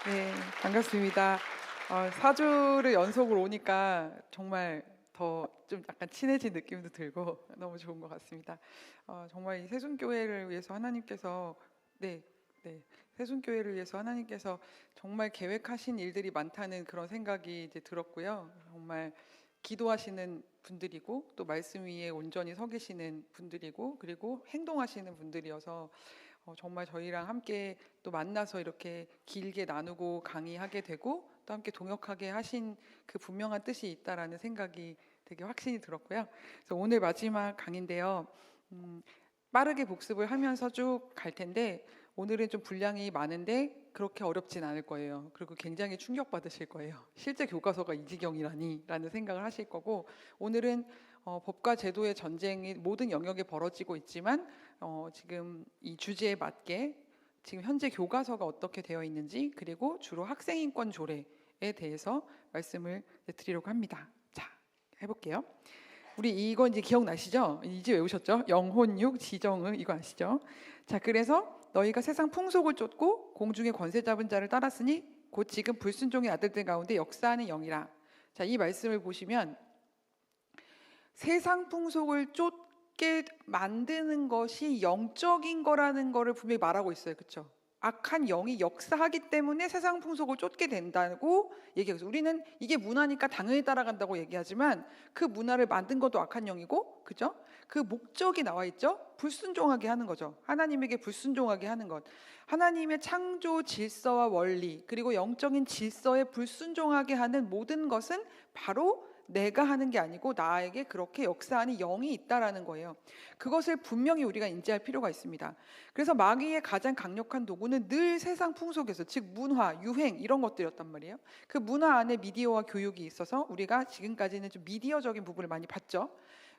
네, 반갑습니다. 4주를 연속으로 오니까 정말 더 좀 약간 친해진 느낌도 들고 너무 좋은 것 같습니다. 정말 이 세순교회를 위해서 하나님께서 네, 네, 세순교회를 위해서 하나님께서 정말 계획하신 일들이 많다는 그런 생각이 이제 들었고요. 정말 기도하시는 분들이고 또 말씀 위에 온전히 서 계시는 분들이고 그리고 행동하시는 분들이어서 정말 저희랑 함께 또 만나서 이렇게 길게 나누고 강의하게 되고 또 함께 동역하게 하신 그 분명한 뜻이 있다라는 생각이 되게 확신이 들었고요. 그래서 오늘 마지막 강의인데요. 빠르게 복습을 하면서 쭉 갈 텐데 오늘은 좀 분량이 많은데 그렇게 어렵진 않을 거예요. 그리고 굉장히 충격받으실 거예요. 실제 교과서가 이 지경이라니 라는 생각을 하실 거고 오늘은 법과 제도의 전쟁이 모든 영역에 벌어지고 있지만 지금 이 주제에 맞게 지금 현재 교과서가 어떻게 되어 있는지 그리고 주로 학생인권 조례에 대해서 말씀을 드리려고 합니다. 자, 해볼게요. 우리 이거 이제 기억나시죠? 이제 외우셨죠? 영혼육, 지정의 이거 아시죠? 자, 그래서 너희가 세상 풍속을 쫓고 공중의 권세 잡은 자를 따랐으니 곧 지금 불순종의 아들들 가운데 역사하는 영이라. 자, 이 말씀을 보시면 세상 풍속을 쫓게 만드는 것이 영적인 거라는 거를 분명히 말하고 있어요. 그렇죠? 악한 영이 역사하기 때문에 세상 풍속을 쫓게 된다고 얘기해요. 우리는 이게 문화니까 당연히 따라간다고 얘기하지만 그 문화를 만든 것도 악한 영이고, 그죠? 그 목적이 나와 있죠. 불순종하게 하는 거죠. 하나님에게 불순종하게 하는 것. 하나님의 창조 질서와 원리 그리고 영적인 질서에 불순종하게 하는 모든 것은 바로 내가 하는 게 아니고 나에게 그렇게 역사하는 영이 있다라는 거예요. 그것을 분명히 우리가 인지할 필요가 있습니다. 그래서 마귀의 가장 강력한 도구는 늘 세상 풍속에서, 즉 문화, 유행 이런 것들이었단 말이에요. 그 문화 안에 미디어와 교육이 있어서 우리가 지금까지는 좀 미디어적인 부분을 많이 봤죠.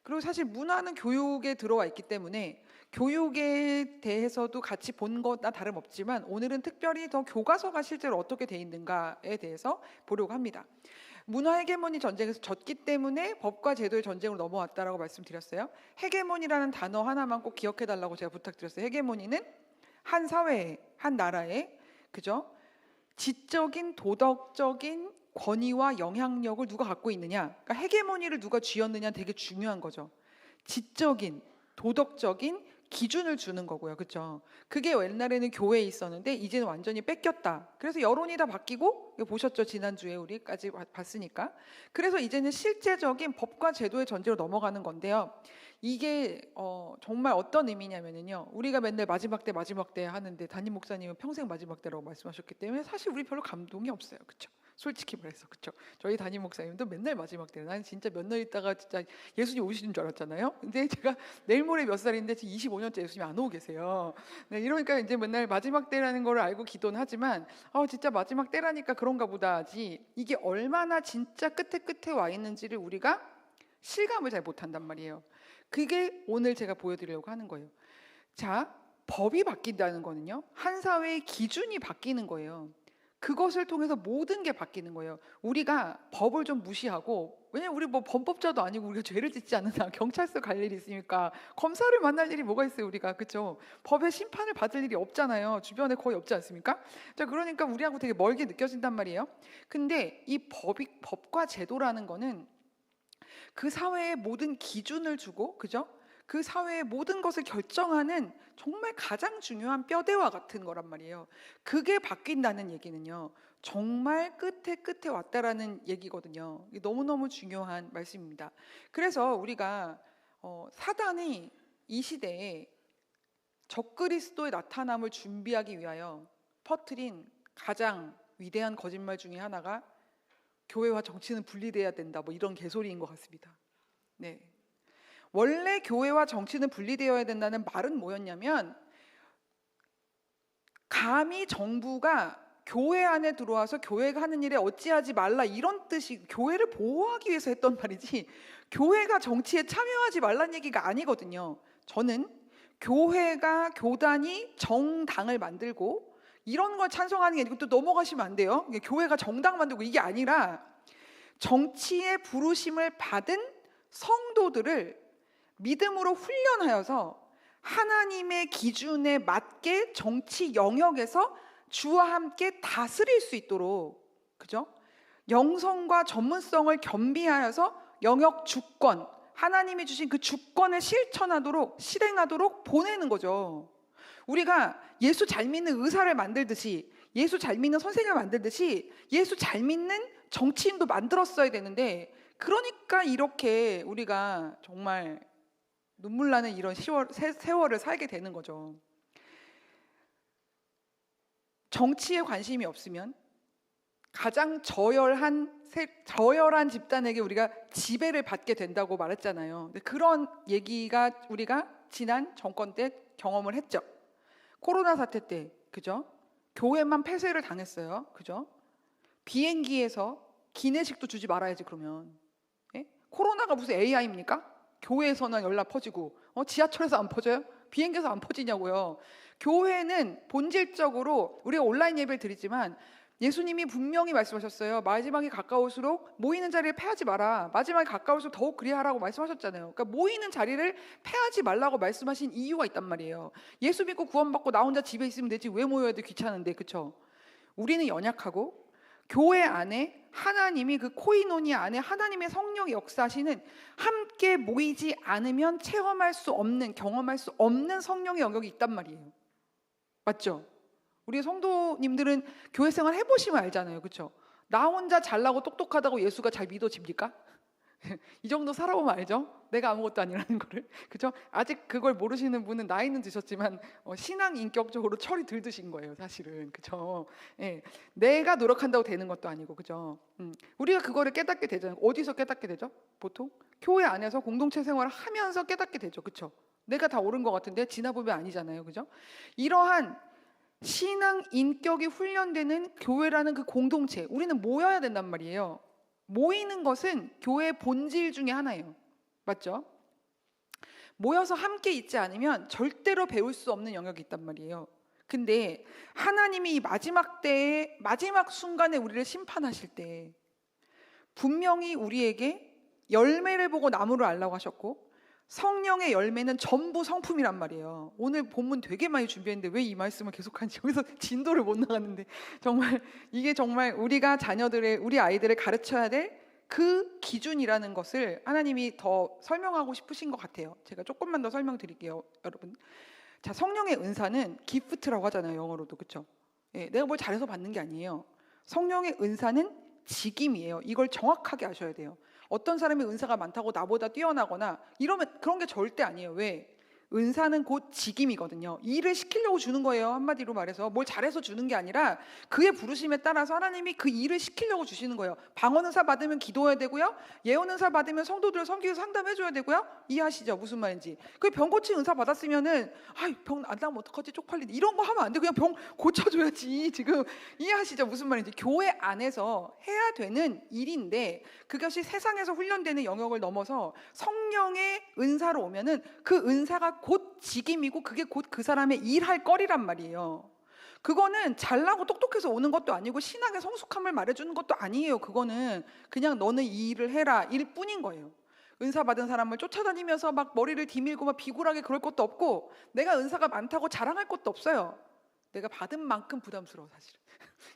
그리고 사실 문화는 교육에 들어와 있기 때문에 교육에 대해서도 같이 본 것과 다름없지만 오늘은 특별히 더 교과서가 실제로 어떻게 돼 있는가에 대해서 보려고 합니다. 문화 헤게모니 전쟁에서 졌기 때문에 법과 제도의 전쟁으로 넘어왔다라고 말씀드렸어요. 헤게모니라는 단어 하나만 꼭 기억해 달라고 제가 부탁드렸어요. 헤게모니는 한 사회에, 한 나라에, 그죠? 지적인 도덕적인 권위와 영향력을 누가 갖고 있느냐, 그러니까 헤게모니를 누가 쥐었느냐 되게 중요한 거죠. 지적인 도덕적인 기준을 주는 거고요. 그렇죠? 그게 옛날에는 교회에 있었는데 이제는 완전히 뺏겼다. 그래서 여론이 다 바뀌고, 이거 보셨죠? 지난주에 우리까지 봤으니까. 그래서 이제는 실제적인 법과 제도의 전제로 넘어가는 건데요. 이게 정말 어떤 의미냐면요. 우리가 맨날 마지막 때 하는데 담임 목사님은 평생 마지막 때라고 말씀하셨기 때문에 사실 우리 별로 감동이 없어요. 그렇죠? 솔직히 말해서. 그렇죠? 저희 담임 목사님도 맨날 마지막 때. 난 진짜 몇 날 있다가 진짜 예수님 오시는 줄 알았잖아요. 근데 제가 내일 모레 몇 살인데 지금 25년째 예수님 안 오고 계세요. 네, 이러니까 이제 맨날 마지막 때라는 걸 알고 기도는 하지만 진짜 마지막 때라니까 그런가 보다 하지, 이게 얼마나 진짜 끝에 와 있는지를 우리가 실감을 잘 못한단 말이에요. 그게 오늘 제가 보여드리려고 하는 거예요. 자, 법이 바뀐다는 거는요, 한 사회의 기준이 바뀌는 거예요. 그것을 통해서 모든 게 바뀌는 거예요. 우리가 법을 좀 무시하고, 왜냐면 우리 뭐 범법자도 아니고 우리가 죄를 짓지 않는다. 경찰서 갈 일이 있으니까 검사를 만날 일이 뭐가 있어요, 우리가. 그렇죠? 법의 심판을 받을 일이 없잖아요. 주변에 거의 없지 않습니까? 자, 그러니까 우리하고 되게 멀게 느껴진단 말이에요. 근데 이 법과 제도라는 거는 그 사회의 모든 기준을 주고, 그죠? 그 사회의 모든 것을 결정하는 정말 가장 중요한 뼈대와 같은 거란 말이에요. 그게 바뀐다는 얘기는요, 정말 끝에 왔다라는 얘기거든요. 이게 너무너무 중요한 말씀입니다. 그래서 우리가 사단이 이 시대에 적그리스도의 나타남을 준비하기 위하여 퍼뜨린 가장 위대한 거짓말 중에 하나가 교회와 정치는 분리돼야 된다, 뭐 이런 개소리인 것 같습니다. 네. 원래 교회와 정치는 분리되어야 된다는 말은 뭐였냐면, 감히 정부가 교회 안에 들어와서 교회가 하는 일에 어찌하지 말라 이런 뜻이, 교회를 보호하기 위해서 했던 말이지 교회가 정치에 참여하지 말란 얘기가 아니거든요. 저는 교회가, 교단이 정당을 만들고 이런 걸 찬성하는 게 아니고, 또 넘어가시면 안 돼요. 교회가 정당 만들고 이게 아니라 정치의 부르심을 받은 성도들을 믿음으로 훈련하여서 하나님의 기준에 맞게 정치 영역에서 주와 함께 다스릴 수 있도록, 그죠? 영성과 전문성을 겸비하여서 영역 주권, 하나님이 주신 그 주권을 실행하도록 보내는 거죠. 우리가 예수 잘 믿는 의사를 만들듯이, 예수 잘 믿는 선생님을 만들듯이 예수 잘 믿는 정치인도 만들었어야 되는데, 그러니까 이렇게 우리가 정말 눈물 나는 이런 세월을 살게 되는 거죠. 정치에 관심이 없으면 가장 저열한 집단에게 우리가 지배를 받게 된다고 말했잖아요. 근데 그런 얘기가 우리가 지난 정권 때 경험을 했죠. 코로나 사태 때, 그죠? 교회만 폐쇄를 당했어요. 그죠? 비행기에서 기내식도 주지 말아야지, 그러면. 예? 코로나가 무슨 AI입니까? 교회에서는 연락 퍼지고, 지하철에서 안 퍼져요? 비행기에서 안 퍼지냐고요. 교회는 본질적으로, 우리가 온라인 예배를 드리지만 예수님이 분명히 말씀하셨어요. 마지막이 가까울수록 모이는 자리를 패하지 마라. 마지막이 가까울수록 더욱 그리하라고 말씀하셨잖아요. 그러니까 모이는 자리를 패하지 말라고 말씀하신 이유가 있단 말이에요. 예수 믿고 구원받고 나 혼자 집에 있으면 되지 왜 모여야 돼, 귀찮은데, 그렇죠? 우리는 연약하고 교회 안에 하나님이, 그 코이노니아 안에 하나님의 성령이 역사하시는, 함께 모이지 않으면 체험할 수 없는, 경험할 수 없는 성령의 영역이 있단 말이에요. 맞죠? 우리 성도님들은 교회 생활 해보시면 알잖아요. 그렇죠? 나 혼자 잘나고 똑똑하다고 예수가 잘 믿어집니까? 이 정도 살아보면 알죠? 내가 아무것도 아니라는 거를. 그죠? 아직 그걸 모르시는 분은 나이는 드셨지만 신앙 인격적으로 철이 덜 드신 거예요, 사실은. 그죠? 예. 내가 노력한다고 되는 것도 아니고, 그죠? 우리가 그거를 깨닫게 되잖아요. 어디서 깨닫게 되죠? 보통 교회 안에서 공동체 생활을 하면서 깨닫게 되죠. 그죠? 내가 다 옳은 것 같은데 지나보면 아니잖아요. 그죠? 이러한 신앙 인격이 훈련되는 교회라는 그 공동체, 우리는 모여야 된단 말이에요. 모이는 것은 교회의 본질 중에 하나예요. 맞죠? 모여서 함께 있지 않으면 절대로 배울 수 없는 영역이 있단 말이에요. 근데 하나님이 이 마지막 때에, 마지막 순간에 우리를 심판하실 때 분명히 우리에게 열매를 보고 나무를 알라고 하셨고, 성령의 열매는 전부 성품이란 말이에요. 오늘 본문 되게 많이 준비했는데 왜 이 말씀을 계속하는지, 여기서 진도를 못 나가는데, 정말 이게 정말 우리가 우리 아이들을 가르쳐야 될 그 기준이라는 것을 하나님이 더 설명하고 싶으신 것 같아요. 제가 조금만 더 설명드릴게요, 여러분. 자, 성령의 은사는 기프트라고 하잖아요, 영어로도. 그렇죠? 예, 내가 뭘 잘해서 받는 게 아니에요. 성령의 은사는 직임이에요. 이걸 정확하게 아셔야 돼요. 어떤 사람이 은사가 많다고 나보다 뛰어나거나 이러면 그런 게 절대 아니에요. 왜? 은사는 곧 직임이거든요. 일을 시키려고 주는 거예요. 한마디로 말해서 뭘 잘해서 주는 게 아니라 그의 부르심에 따라서 하나님이 그 일을 시키려고 주시는 거예요. 방언 은사 받으면 기도해야 되고요. 예언 은사 받으면 성도들 섬기고 상담해줘야 되고요. 이해하시죠? 무슨 말인지. 그 병 고치 은사 받았으면은 병 안 나면 어떡하지, 쪽팔리네, 이런 거 하면 안 돼. 그냥 병 고쳐줘야지. 지금 이해하시죠? 무슨 말인지. 교회 안에서 해야 되는 일인데 그것이 세상에서 훈련되는 영역을 넘어서 성령의 은사로 오면은 그 은사가 곧 직임이고 그게 곧 그 사람의 일할 거리란 말이에요. 그거는 잘나고 똑똑해서 오는 것도 아니고 신앙의 성숙함을 말해주는 것도 아니에요. 그거는 그냥 너는 이 일을 해라, 일 뿐인 거예요. 은사 받은 사람을 쫓아다니면서 막 머리를 디밀고 막 비굴하게 그럴 것도 없고, 내가 은사가 많다고 자랑할 것도 없어요. 내가 받은 만큼 부담스러워, 사실은.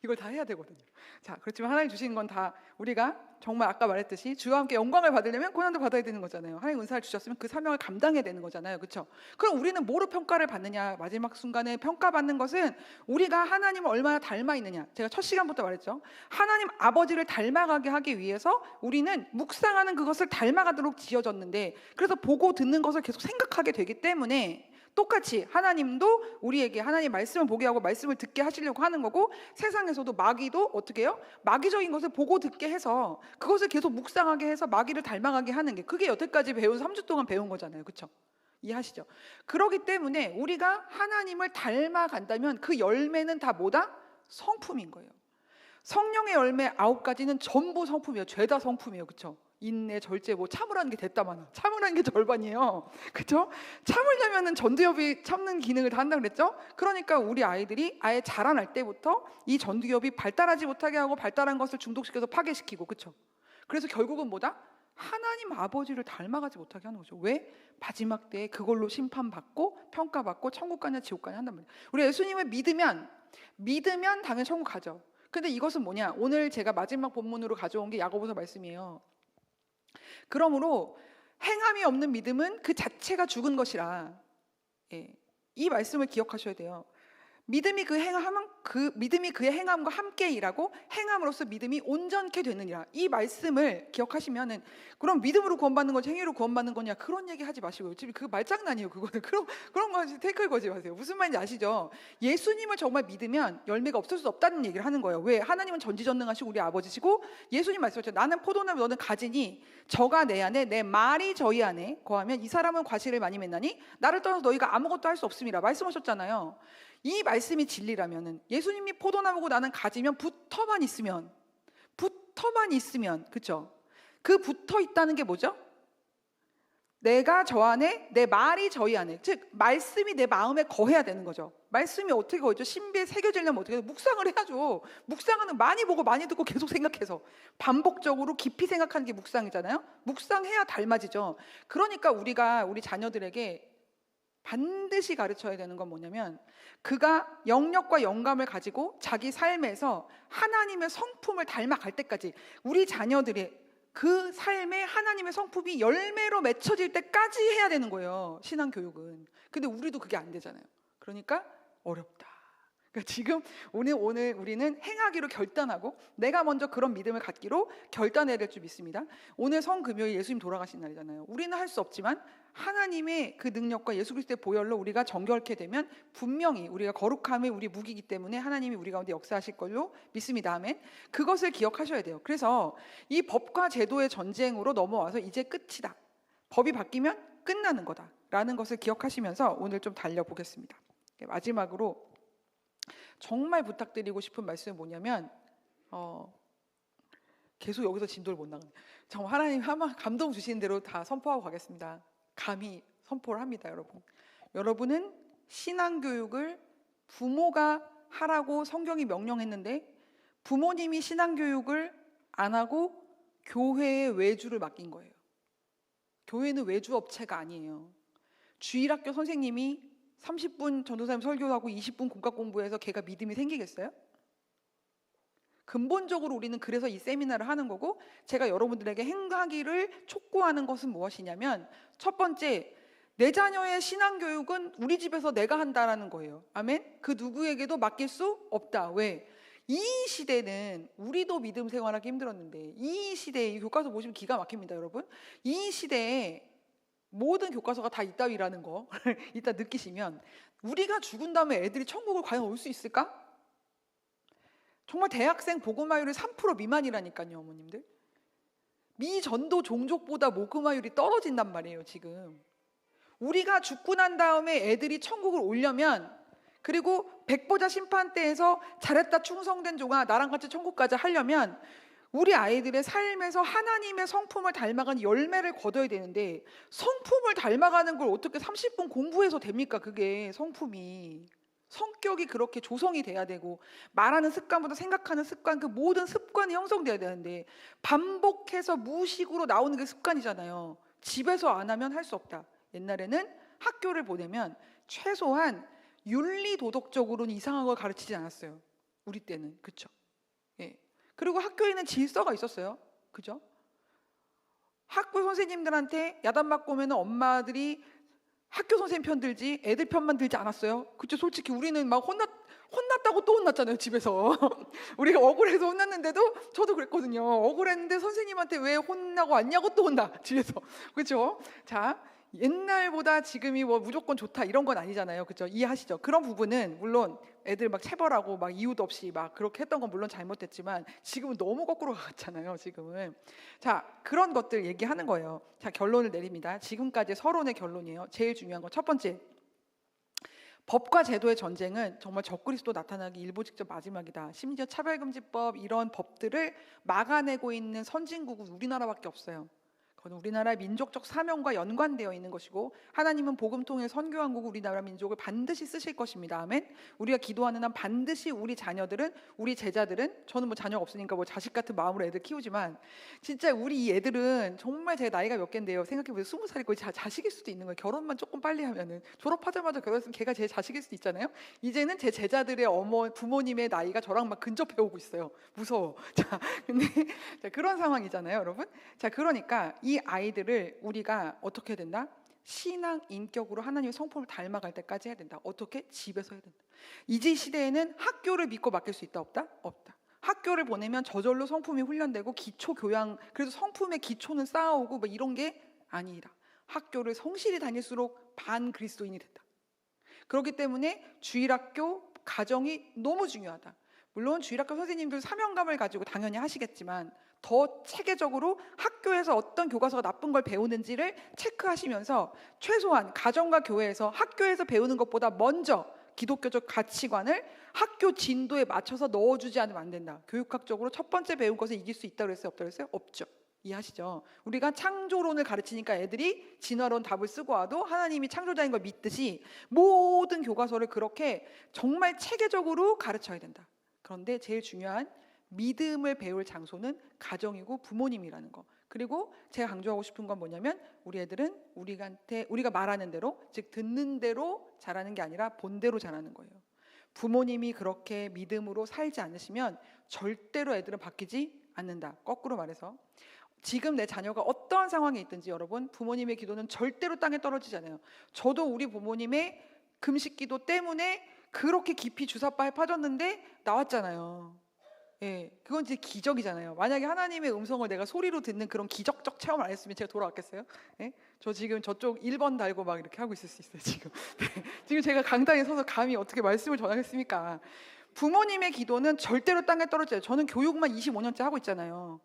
이걸 다 해야 되거든요. 자, 그렇지만 하나님 주시는 건 다 우리가 정말 아까 말했듯이 주와 함께 영광을 받으려면 고난도 받아야 되는 거잖아요. 하나님 은사를 주셨으면 그 사명을 감당해야 되는 거잖아요. 그렇죠? 그럼 우리는 뭐로 평가를 받느냐? 마지막 순간에 평가받는 것은 우리가 하나님을 얼마나 닮아 있느냐. 제가 첫 시간부터 말했죠. 하나님 아버지를 닮아가게 하기 위해서 우리는 묵상하는 그것을 닮아가도록 지어졌는데, 그래서 보고 듣는 것을 계속 생각하게 되기 때문에 똑같이 하나님도 우리에게 하나님 말씀을 보게 하고 말씀을 듣게 하시려고 하는 거고, 세상에서도 마귀도 어떻게 해요? 마귀적인 것을 보고 듣게 해서 그것을 계속 묵상하게 해서 마귀를 닮아가게 하는 게, 그게 여태까지 배운 3주 동안 배운 거잖아요. 그렇죠? 이해하시죠? 그렇기 때문에 우리가 하나님을 닮아간다면 그 열매는 다 뭐다? 성품인 거예요. 성령의 열매 9가지는 전부 성품이에요. 죄다 성품이에요. 그렇죠? 인내, 절제, 뭐 참으라는 게 됐다마나, 참으라는 게 절반이에요. 그렇죠? 참으려면은 전두엽이 참는 기능을 다 한다고 그랬죠? 그러니까 우리 아이들이 아예 자라날 때부터 이 전두엽이 발달하지 못하게 하고 발달한 것을 중독시켜서 파괴시키고, 그렇죠? 그래서 결국은 뭐다? 하나님 아버지를 닮아가지 못하게 하는 거죠. 왜? 마지막 때에 그걸로 심판받고 평가받고 천국 가냐 지옥 가냐 한단 말이에요. 우리 예수님을 믿으면 당연히 천국 가죠. 근데 이것은 뭐냐? 오늘 제가 마지막 본문으로 가져온 게 야고보서 말씀이에요. 그러므로 행함이 없는 믿음은 그 자체가 죽은 것이라. 예, 이 말씀을 기억하셔야 돼요. 믿음이 그의 행함과 함께 일하고 행함으로써 믿음이 온전케 되느니라. 이 말씀을 기억하시면은 그럼 믿음으로 구원받는 거지 행위로 구원받는 거냐 그런 얘기 하지 마시고요. 지금 그 말장난이에요. 그거는 그런 거 태클 거지 마세요. 무슨 말인지 아시죠? 예수님을 정말 믿으면 열매가 없을 수 없다는 얘기를 하는 거예요. 왜? 하나님은 전지전능하시고 우리 아버지시고 예수님 말씀하셨죠. 나는 포도나무 너는 가지니 저가 내 안에 내 말이 저희 안에 거하면 이 사람은 과실을 많이 맺나니 나를 떠나서 너희가 아무것도 할 수 없음이라 말씀하셨잖아요. 이 말씀이 진리라면은 예수님이 포도나무고 나는 가지면 붙어만 있으면 그렇죠? 그 붙어 있다는 게 뭐죠? 내가 저 안에 내 말이 저희 안에, 즉 말씀이 내 마음에 거해야 되는 거죠. 말씀이 어떻게 거죠? 신비에 새겨지려면 어떻게 해요? 묵상을 해야죠. 묵상은 많이 보고 많이 듣고 계속 생각해서 반복적으로 깊이 생각하는 게 묵상이잖아요. 묵상해야 닮아지죠. 그러니까 우리가 우리 자녀들에게 반드시 가르쳐야 되는 건 뭐냐면 그가 영역과 영감을 가지고 자기 삶에서 하나님의 성품을 닮아갈 때까지 우리 자녀들의 그 삶에 하나님의 성품이 열매로 맺혀질 때까지 해야 되는 거예요. 신앙교육은. 근데 우리도 그게 안 되잖아요. 그러니까 어렵다. 그러니까 지금 오늘 우리는 행하기로 결단하고 내가 먼저 그런 믿음을 갖기로 결단해야 될 줄 믿습니다. 오늘 성금요일 예수님 돌아가신 날이잖아요. 우리는 할 수 없지만 하나님의 그 능력과 예수 그리스도의 보혈로 우리가 정결케 되면 분명히 우리가 거룩함이 우리 무기이기 때문에 하나님이 우리 가운데 역사하실 걸로 믿습니다. 아멘. 그것을 기억하셔야 돼요. 그래서 이 법과 제도의 전쟁으로 넘어와서 이제 끝이다. 법이 바뀌면 끝나는 거다라는 것을 기억하시면서 오늘 좀 달려보겠습니다. 마지막으로 정말 부탁드리고 싶은 말씀은 뭐냐면 계속 여기서 진도를 못 나가네. 정말 하나님 감동 주시는 대로 다 선포하고 가겠습니다. 감히 선포를 합니다. 여러분은 신앙교육을 부모가 하라고 성경이 명령했는데 부모님이 신앙교육을 안 하고 교회에 외주를 맡긴 거예요. 교회는 외주업체가 아니에요. 주일학교 선생님이 30분 전도사님 설교하고 20분 공과 공부해서 걔가 믿음이 생기겠어요? 근본적으로 우리는 그래서 이 세미나를 하는 거고 제가 여러분들에게 행하기를 촉구하는 것은 무엇이냐면 첫 번째, 내 자녀의 신앙교육은 우리 집에서 내가 한다라는 거예요. 아멘? 그 누구에게도 맡길 수 없다. 왜? 이 시대는 우리도 믿음 생활하기 힘들었는데 이 시대에 교과서 보시면 기가 막힙니다. 여러분. 이 시대에 모든 교과서가 다 이따위라는 거 이따 느끼시면 우리가 죽은 다음에 애들이 천국을 과연 올 수 있을까? 정말 대학생 복음화율이 3% 미만이라니까요. 어머님들. 미전도 종족보다 복음화율이 떨어진단 말이에요. 지금 우리가 죽고 난 다음에 애들이 천국을 오려면 그리고 백보자 심판대에서 잘했다 충성된 종아 나랑 같이 천국 가자 하려면 우리 아이들의 삶에서 하나님의 성품을 닮아가는 열매를 거둬야 되는데 성품을 닮아가는 걸 어떻게 30분 공부해서 됩니까? 그게 성품이. 성격이 그렇게 조성이 돼야 되고 말하는 습관보다 생각하는 습관 그 모든 습관이 형성돼야 되는데 반복해서 무의식으로 나오는 게 습관이잖아요. 집에서 안 하면 할 수 없다. 옛날에는 학교를 보내면 최소한 윤리 도덕적으로는 이상한 걸 가르치지 않았어요. 우리 때는. 그렇죠? 예. 그리고 학교에는 질서가 있었어요. 그죠? 학교 선생님들한테 야단 맞고 오면 엄마들이 학교 선생님 편 들지 애들 편만 들지 않았어요. 그쵸? 솔직히 우리는 막 혼났다고 또 혼났잖아요. 집에서 우리가 억울해서 혼났는데도 저도 그랬거든요. 억울했는데 선생님한테 왜 혼나고 왔냐고 또 혼나 집에서. 그렇죠? 자, 옛날보다 지금이 뭐 무조건 좋다 이런 건 아니잖아요. 그렇죠? 이해하시죠? 그런 부분은 물론 애들 막 체벌하고 막 이유도 없이 막 그렇게 했던 건 물론 잘못됐지만 지금은 너무 거꾸로 갔잖아요. 지금은. 자, 그런 것들 얘기하는 거예요. 자, 결론을 내립니다. 지금까지 서론의 결론이에요. 제일 중요한 건 첫 번째, 법과 제도의 전쟁은 정말 적그리스도 나타나기 일보 직전 마지막이다. 심지어 차별금지법 이런 법들을 막아내고 있는 선진국은 우리나라밖에 없어요. 그건 우리나라의 민족적 사명과 연관되어 있는 것이고 하나님은 복음 통해 선교한 거고 우리나라 민족을 반드시 쓰실 것입니다. 아멘. 우리가 기도하는 한 반드시 우리 자녀들은, 우리 제자들은, 저는 뭐 자녀가 없으니까 뭐 자식 같은 마음으로 애들 키우지만 진짜 우리 이 애들은 정말 제 나이가 몇 갠데요. 생각해보세요. 20살이 거의 자식일 수도 있는 거예요. 결혼만 조금 빨리 하면은. 졸업하자마자 결혼했으면 걔가 제 자식일 수도 있잖아요. 이제는 제 제자들의 부모님의 나이가 저랑 막 근접해 오고 있어요. 무서워. 자, 근데 자, 그런 상황이잖아요, 여러분. 자, 그러니까 이 아이들을 우리가 어떻게 해야 된다? 신앙 인격으로 하나님의 성품을 닮아갈 때까지 해야 된다. 어떻게? 집에서 해야 된다. 이제 시대에는 학교를 믿고 맡길 수 있다, 없다? 없다. 학교를 보내면 저절로 성품이 훈련되고 기초 교양, 그래도 성품의 기초는 쌓아오고 뭐 이런 게 아니다. 학교를 성실히 다닐수록 반 그리스도인이 된다. 그렇기 때문에 주일학교, 가정이 너무 중요하다. 물론 주일학교 선생님들 사명감을 가지고 당연히 하시겠지만 더 체계적으로 학교에서 어떤 교과서가 나쁜 걸 배우는지를 체크하시면서 최소한 가정과 교회에서 학교에서 배우는 것보다 먼저 기독교적 가치관을 학교 진도에 맞춰서 넣어주지 않으면 안 된다. 교육학적으로 첫 번째 배운 것을 이길 수 있다고 그랬어요? 없다고 그랬어요? 없죠. 이해하시죠? 우리가 창조론을 가르치니까 애들이 진화론 답을 쓰고 와도 하나님이 창조자인 걸 믿듯이 모든 교과서를 그렇게 정말 체계적으로 가르쳐야 된다. 그런데 제일 중요한 믿음을 배울 장소는 가정이고 부모님이라는 거. 그리고 제가 강조하고 싶은 건 뭐냐면 우리 애들은 우리가 말하는 대로, 즉 듣는 대로 자라는 게 아니라 본대로 자라는 거예요. 부모님이 그렇게 믿음으로 살지 않으시면 절대로 애들은 바뀌지 않는다. 거꾸로 말해서 지금 내 자녀가 어떠한 상황에 있든지 여러분, 부모님의 기도는 절대로 땅에 떨어지지 않아요. 저도 우리 부모님의 금식 기도 때문에 그렇게 깊이 주사바에 빠졌는데 나왔잖아요. 예, 그건 진짜 기적이잖아요. 만약에 하나님의 음성을 내가 소리로 듣는 그런 기적적 체험을 안 했으면 제가 돌아왔겠어요? 예? 저 지금 저쪽 1번 달고 막 이렇게 하고 있을 수 있어요, 지금. 네. 지금 제가 강당에 서서 감히 어떻게 말씀을 전하겠습니까? 부모님의 기도는 절대로 땅에 떨어져요. 저는 교육만 25년째 하고 있잖아요.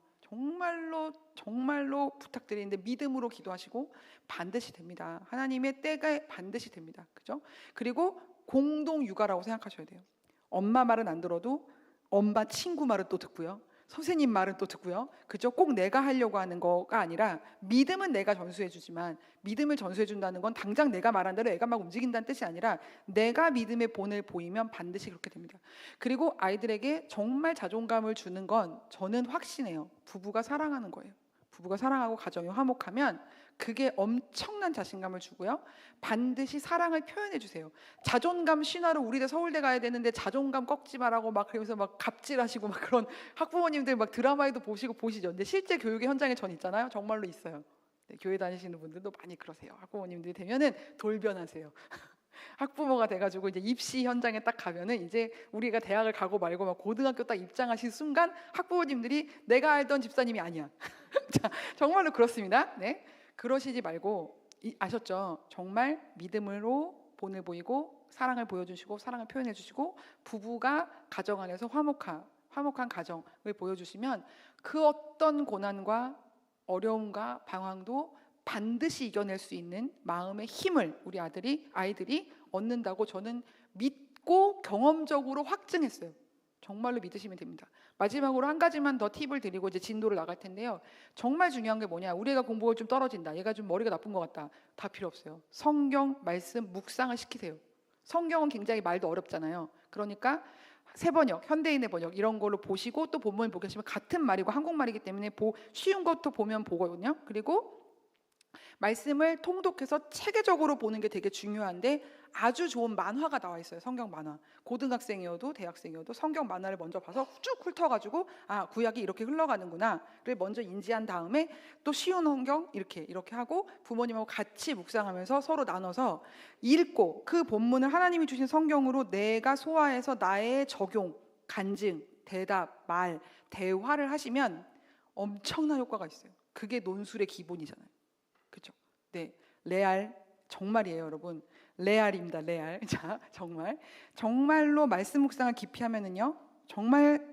정말로 부탁드리는데 믿음으로 기도하시고 반드시 됩니다. 하나님의 때가 반드시 됩니다. 그죠? 그리고 공동 육아라고 생각하셔야 돼요. 엄마 말은 안 들어도 엄마 친구 말은 또 듣고요. 선생님 말은 또 듣고요. 그죠? 꼭 내가 하려고 하는 거가 아니라 믿음은 내가 전수해 주지만 믿음을 전수해 준다는 건 당장 내가 말한 대로 애가 막 움직인다는 뜻이 아니라 내가 믿음의 본을 보이면 반드시 그렇게 됩니다. 그리고 아이들에게 정말 자존감을 주는 건 저는 확신해요. 부부가 사랑하는 거예요. 부부가 사랑하고 가정이 화목하면 그게 엄청난 자신감을 주고요. 반드시 사랑을 표현해 주세요. 자존감 신화로 우리도 서울대 가야 되는데 자존감 꺾지 말라고 막 그러면서 막 갑질하시고 막 그런 학부모님들 막 드라마에도 보시죠. 근데 실제 교육의 현장에 전 있잖아요. 정말로 있어요. 네, 교회 다니시는 분들도 많이 그러세요. 학부모님들이 되면은 돌변하세요. 학부모가 돼가지고 이제 입시 현장에 딱 가면은 이제 우리가 대학을 가고 말고 막 고등학교 딱 입장하신 순간 학부모님들이 내가 알던 집사님이 아니야. 자, 정말로 그렇습니다. 네, 그러시지 말고 아셨죠? 정말 믿음으로 본을 보이고 사랑을 보여주시고 사랑을 표현해 주시고 부부가 가정 안에서 화목한 가정을 보여주시면 그 어떤 고난과 어려움과 방황도 반드시 이겨낼 수 있는 마음의 힘을 우리 아이들이 얻는다고 저는 믿고 경험적으로 확증했어요. 정말로 믿으시면 됩니다. 마지막으로 한 가지만 더 팁을 드리고 이제 진도를 나갈 텐데요. 정말 중요한 게 뭐냐? 우리 애가 공부가 좀 떨어진다. 얘가 좀 머리가 나쁜 것 같다. 다 필요 없어요. 성경 말씀 묵상을 시키세요. 성경은 굉장히 말도 어렵잖아요. 그러니까 새번역, 현대인의 번역 이런 걸로 보시고 또 본문을 보게 하시면 같은 말이고 한국말이기 때문에 쉬운 것도 보면 보거든요. 그리고 말씀을 통독해서 체계적으로 보는 게 되게 중요한데 아주 좋은 만화가 나와 있어요. 성경 만화. 고등학생이어도 대학생이어도 성경 만화를 먼저 봐서 쭉 훑어가지고 아, 구약이 이렇게 흘러가는구나를 먼저 인지한 다음에 또 쉬운 성경 이렇게 하고 부모님하고 같이 묵상하면서 서로 나눠서 읽고 그 본문을 하나님이 주신 성경으로 내가 소화해서 나의 적용, 간증, 대답, 말, 대화를 하시면 엄청난 효과가 있어요. 그게 논술의 기본이잖아요. 그렇죠? 네, 레알 정말이에요, 여러분. 레알입니다, 레알. 자, 정말로 말씀 묵상을 깊이 하면은요, 정말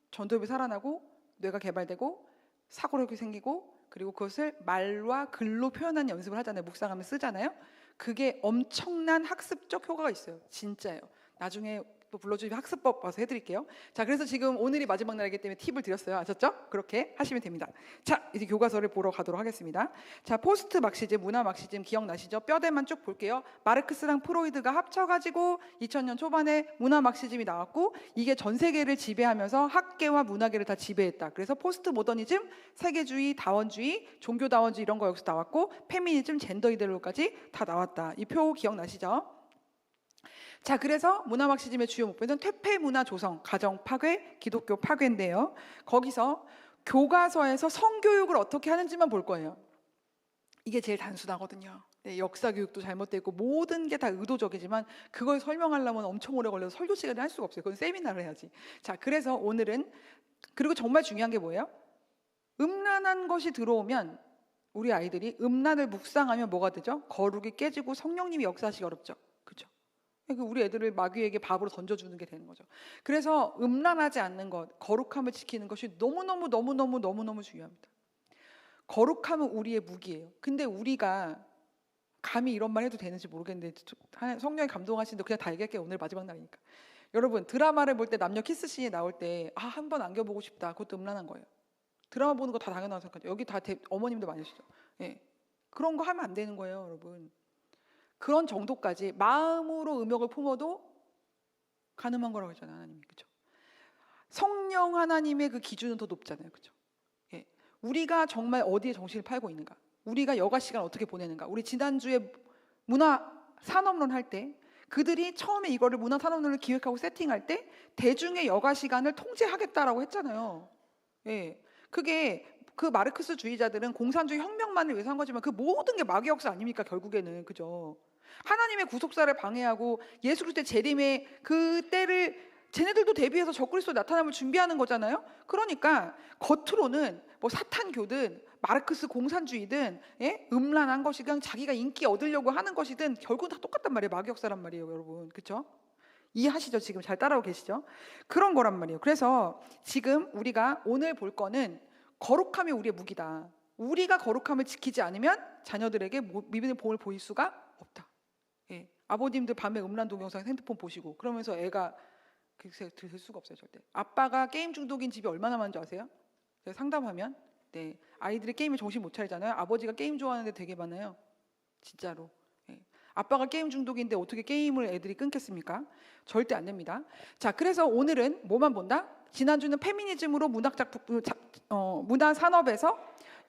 전도엽이 살아나고 뇌가 개발되고 사고력이 생기고 그리고 그것을 말과 글로 표현하는 연습을 하잖아요. 묵상하면 쓰잖아요. 그게 엄청난 학습적 효과가 있어요. 진짜예요. 나중에 또 불러주시면 학습법 와서 해드릴게요. 자, 그래서 지금 오늘이 마지막 날이기 때문에 팁을 드렸어요. 아셨죠? 그렇게 하시면 됩니다. 자, 이제 교과서를 보러 가도록 하겠습니다. 자, 포스트 막시즘, 문화 막시즘 기억나시죠? 뼈대만 쭉 볼게요. 마르크스랑 프로이드가 합쳐가지고 2000년 초반에 문화 막시즘이 나왔고, 이게 전 세계를 지배하면서 학계와 문화계를 다 지배했다. 그래서 포스트 모더니즘, 세계주의, 다원주의, 종교다원주의 이런 거 여기서 나왔고, 페미니즘, 젠더 이데올로기까지 다 나왔다. 이 표 기억나시죠? 자, 그래서 문화막시즘의 주요 목표는 퇴폐 문화 조성, 가정 파괴, 기독교 파괴인데요. 거기서 교과서에서 성교육을 어떻게 하는지만 볼 거예요. 이게 제일 단순하거든요. 네, 역사 교육도 잘못되어 있고 모든 게 다 의도적이지만 그걸 설명하려면 엄청 오래 걸려서 설교 시간에 할 수가 없어요. 그건 세미나를 해야지. 자, 그래서 오늘은, 그리고 정말 중요한 게 뭐예요? 음란한 것이 들어오면 우리 아이들이 음란을 묵상하면 뭐가 되죠? 거룩이 깨지고 성령님이 역사하시기 어렵죠. 그죠? 우리 애들을 마귀에게 밥으로 던져주는 게 되는 거죠. 그래서 음란하지 않는 것, 거룩함을 지키는 것이 너무너무 중요합니다. 거룩함은 우리의 무기예요. 근데 우리가 감히 이런 말 해도 되는지 모르겠는데 성령이 감동하시는데 그냥 다 얘기할게요. 오늘 마지막 날이니까. 여러분, 드라마를 볼 때 남녀 키스씬이 나올 때 한 번 안겨보고 싶다. 그것도 음란한 거예요. 드라마 보는 거 다 당연하다고 생각하죠. 여기 다 어머님도 많으시죠. 예. 그런 거 하면 안 되는 거예요, 여러분. 그런 정도까지 마음으로 음욕을 품어도 가늠한 거라고 했잖아요, 하나님이. 그죠? 성령 하나님의 그 기준은 더 높잖아요. 그죠? 예. 우리가 정말 어디에 정신을 팔고 있는가? 우리가 여가 시간 어떻게 보내는가? 우리 지난주에 문화 산업론 할 때 그들이 처음에 이거를 문화 산업론을 기획하고 세팅할 때 대중의 여가 시간을 통제하겠다라고 했잖아요. 예. 그게 그 마르크스주의자들은 공산주의 혁명만을 위해서 한 거지만 그 모든 게 마귀 역사 아닙니까? 결국에는. 그죠? 하나님의 구속사를 방해하고 예수 그리스도의 재림의 그 때를 쟤네들도 대비해서 적그리스도 나타남을 준비하는 거잖아요. 그러니까 겉으로는 뭐 사탄교든 마르크스 공산주의든, 예? 음란한 것이든 자기가 인기 얻으려고 하는 것이든 결국은 다 똑같단 말이에요. 마귀 역사란 말이에요, 여러분. 그렇죠? 이해하시죠? 지금 잘 따라오고 계시죠? 그런 거란 말이에요. 그래서 지금 우리가 오늘 볼 거는 거룩함이 우리의 무기다. 우리가 거룩함을 지키지 않으면 자녀들에게 믿음의 복을 보일 수가 없다. 예. 아버님들 밤에 음란 동영상 핸드폰 보시고 그러면서 애가 들 수가 없어요, 절대. 아빠가 게임 중독인 집이 얼마나 많은 줄 아세요? 제가 상담하면 네, 아이들이 게임에 정신 못 차리잖아요. 아버지가 게임 좋아하는데 되게 많아요. 진짜로. 예. 아빠가 게임 중독인데 어떻게 게임을 애들이 끊겠습니까? 절대 안 됩니다. 자, 그래서 오늘은 뭐만 본다? 지난주는 페미니즘으로 문화 산업에서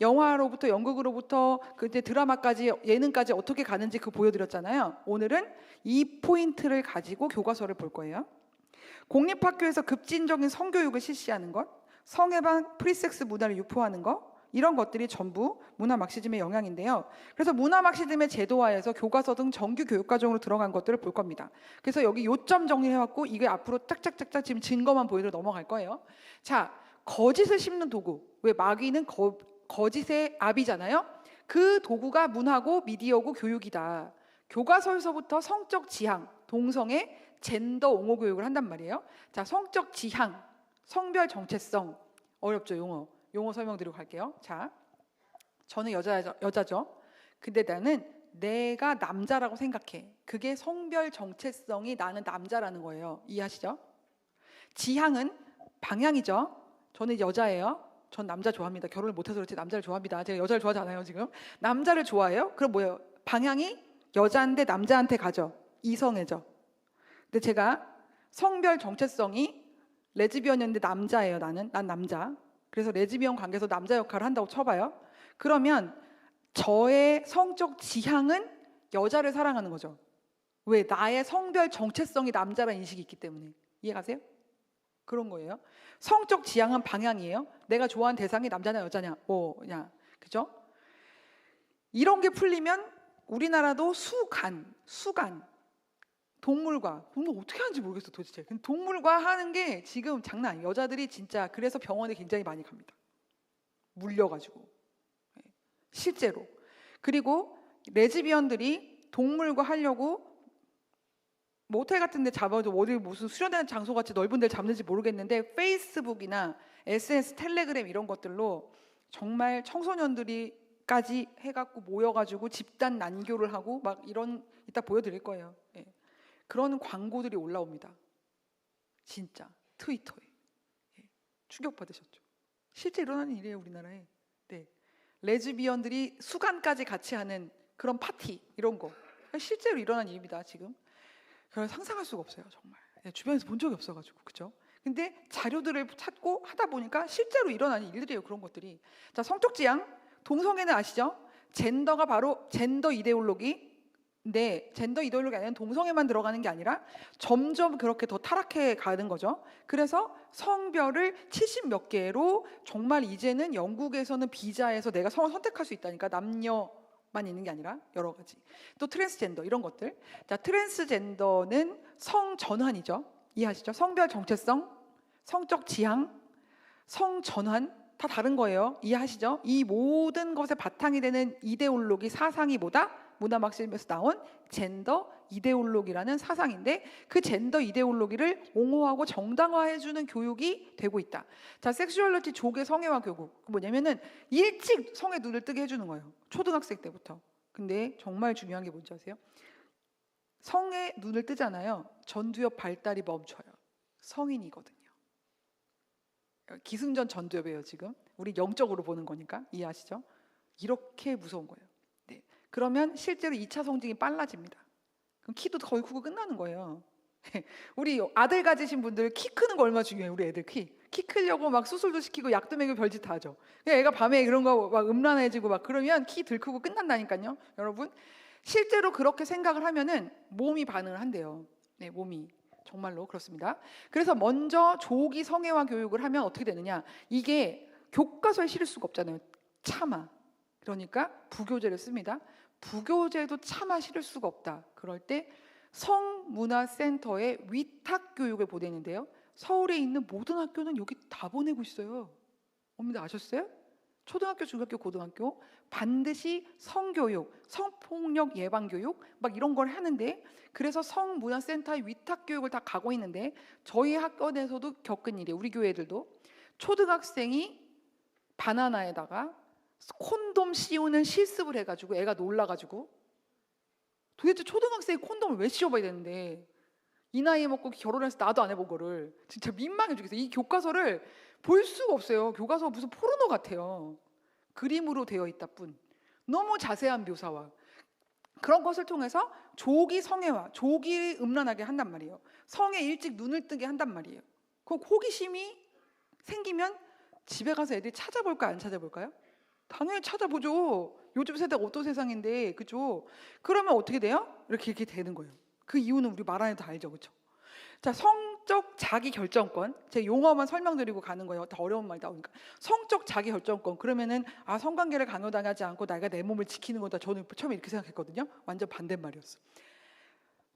영화로부터 연극으로부터 그때 드라마까지 예능까지 어떻게 가는지 그거 보여드렸잖아요. 오늘은 이 포인트를 가지고 교과서를 볼 거예요. 공립학교에서 급진적인 성교육을 실시하는 것, 성해방 프리섹스 문화를 유포하는 것, 이런 것들이 전부 문화 막시즘의 영향인데요. 그래서 문화 막시즘의 제도화에서 교과서 등 정규 교육과정으로 들어간 것들을 볼 겁니다. 그래서 여기 요점 정리해왔고 이게 앞으로 짝짝짝짝 지금 증거만 보여드려 넘어갈 거예요. 자, 거짓을 심는 도구. 왜 마귀는 거짓의 압이잖아요. 그 도구가 문화고 미디어고 교육이다. 교과서에서부터 성적 지향, 동성애, 젠더 옹호 교육을 한단 말이에요. 자, 성적 지향, 성별 정체성. 어렵죠, 용어. 용어 설명드리고 갈게요. 자, 저는 여자죠. 근데 나는 내가 남자라고 생각해. 그게 성별 정체성이 나는 남자라는 거예요. 이해하시죠? 지향은 방향이죠. 저는 여자예요. 전 남자 좋아합니다. 결혼을 못해서 그렇지 남자를 좋아합니다. 제가 여자를 좋아하지 않아요, 지금. 남자를 좋아해요? 그럼 뭐예요? 방향이 여자인데 남자한테 가죠. 이성애죠. 근데 제가 성별 정체성이 레즈비언이었는데 남자예요. 난 남자. 그래서 레즈비언 관계에서 남자 역할을 한다고 쳐봐요. 그러면 저의 성적 지향은 여자를 사랑하는 거죠. 왜? 나의 성별 정체성이 남자라는 인식이 있기 때문에. 이해가세요? 그런 거예요. 성적 지향은 방향이에요. 내가 좋아하는 대상이 남자냐 여자냐 뭐냐, 그죠? 이런 게 풀리면 우리나라도 수간 동물과 어떻게 하는지 모르겠어 도대체. 근데 동물과 하는 게 지금 장난 아니에요. 여자들이 진짜 그래서 병원에 굉장히 많이 갑니다. 물려가지고. 실제로. 그리고 레즈비언들이 동물과 하려고 모텔 같은 데 잡아도 어디 무슨 수련하는 장소 같이 넓은 데를 잡는지 모르겠는데 페이스북이나 SNS, 텔레그램 이런 것들로 정말 청소년들이까지 해갖고 모여가지고 집단 난교를 하고 막 이런, 이따 보여드릴 거예요. 예. 그런 광고들이 올라옵니다. 진짜 트위터에 충격받으셨죠? 실제 일어나는 일이에요, 우리나라에. 네. 레즈비언들이 수간까지 같이 하는 그런 파티 이런 거 실제로 일어난 일입니다, 지금. 그래서 상상할 수가 없어요, 정말. 주변에서 본 적이 없어가지고, 그죠? 근데 자료들을 찾고 하다 보니까 실제로 일어나는 일들이에요, 그런 것들이. 자, 성적 지향, 동성애는 아시죠? 젠더가 바로 젠더 이데올로기. 네, 젠더 이데올로기 아니라 동성애만 들어가는 게 아니라 점점 그렇게 더 타락해 가는 거죠. 그래서 성별을 70 몇 개로 정말 이제는 영국에서는 비자에서 내가 성을 선택할 수 있다니까, 남녀만 있는 게 아니라 여러 가지. 또 트랜스젠더 이런 것들. 자, 트랜스젠더는 성전환이죠. 이해하시죠? 성별 정체성, 성적 지향, 성전환 다 다른 거예요. 이해하시죠? 이 모든 것의 바탕이 되는 이데올로기 사상이 뭐다? 문화막심에서 나온 젠더 이데올로기라는 사상인데, 그 젠더 이데올로기를 옹호하고 정당화해주는 교육이 되고 있다. 자, 섹슈얼리티 조개 성애화 교육 뭐냐면은 일찍 성에 눈을 뜨게 해주는 거예요, 초등학생 때부터. 근데 정말 중요한 게 뭔지 아세요? 성에 눈을 뜨잖아요. 전두엽 발달이 멈춰요. 성인이거든요. 기승전 전두엽이에요, 지금. 우리 영적으로 보는 거니까. 이해하시죠? 이렇게 무서운 거예요. 네. 그러면 실제로 2차 성징이 빨라집니다. 그럼 키도 거의 크고 끝나는 거예요. 우리 아들 가지신 분들 키 크는 거 얼마나 중요해요. 우리 애들 키 크려고 막 수술도 시키고 약도 먹이고 별짓 다 하죠. 애가 밤에 그런 거 막 음란해지고 막 그러면 키 덜 크고 끝난다니까요. 여러분, 실제로 그렇게 생각을 하면은 몸이 반응을 한대요. 네, 몸이. 정말로 그렇습니다. 그래서 먼저 조기 성애화 교육을 하면 어떻게 되느냐? 이게 교과서에 실을 수가 없잖아요. 차마. 그러니까 부교재를 씁니다. 부교재도 차마 실을 수가 없다. 그럴 때 성문화센터에 위탁 교육을 보내는데요. 서울에 있는 모든 학교는 여기 다 보내고 있어요. 어머니들 아셨어요? 초등학교, 중학교, 고등학교 반드시 성교육, 성폭력 예방교육 막 이런 걸 하는데, 그래서 성문화센터의 위탁교육을 다 가고 있는데, 저희 학교에서도 겪은 일이에요. 우리 교회 애들도 초등학생이 바나나에다가 콘돔 씌우는 실습을 해가지고 애가 놀라가지고, 도대체 초등학생이 콘돔을 왜 씌워봐야 되는데 이 나이에 먹고 결혼해서 나도 안 해본 거를. 진짜 민망해 죽겠어요. 이 교과서를 볼 수가 없어요. 교과서가 무슨 포르노 같아요. 그림으로 되어 있다 뿐. 너무 자세한 묘사와 그런 것을 통해서 조기 성애화, 조기 음란하게 한단 말이에요. 성에 일찍 눈을 뜨게 한단 말이에요. 그 호기심이 생기면 집에 가서 애들이 찾아볼까 안 찾아볼까요? 당연히 찾아보죠. 요즘 세대가 어떤 세상인데, 그죠? 그러면 어떻게 돼요? 이렇게 되는 거예요. 그 이유는 우리 말 안 해도 다 알죠, 그렇죠? 자, 성적 자기 결정권. 제가 용어만 설명드리고 가는 거예요. 더 어려운 말이 나오니까. 성적 자기 결정권. 그러면은 성관계를 강요당하지 않고 내가 내 몸을 지키는 거다. 저는 처음에 이렇게 생각했거든요. 완전 반대말이었어.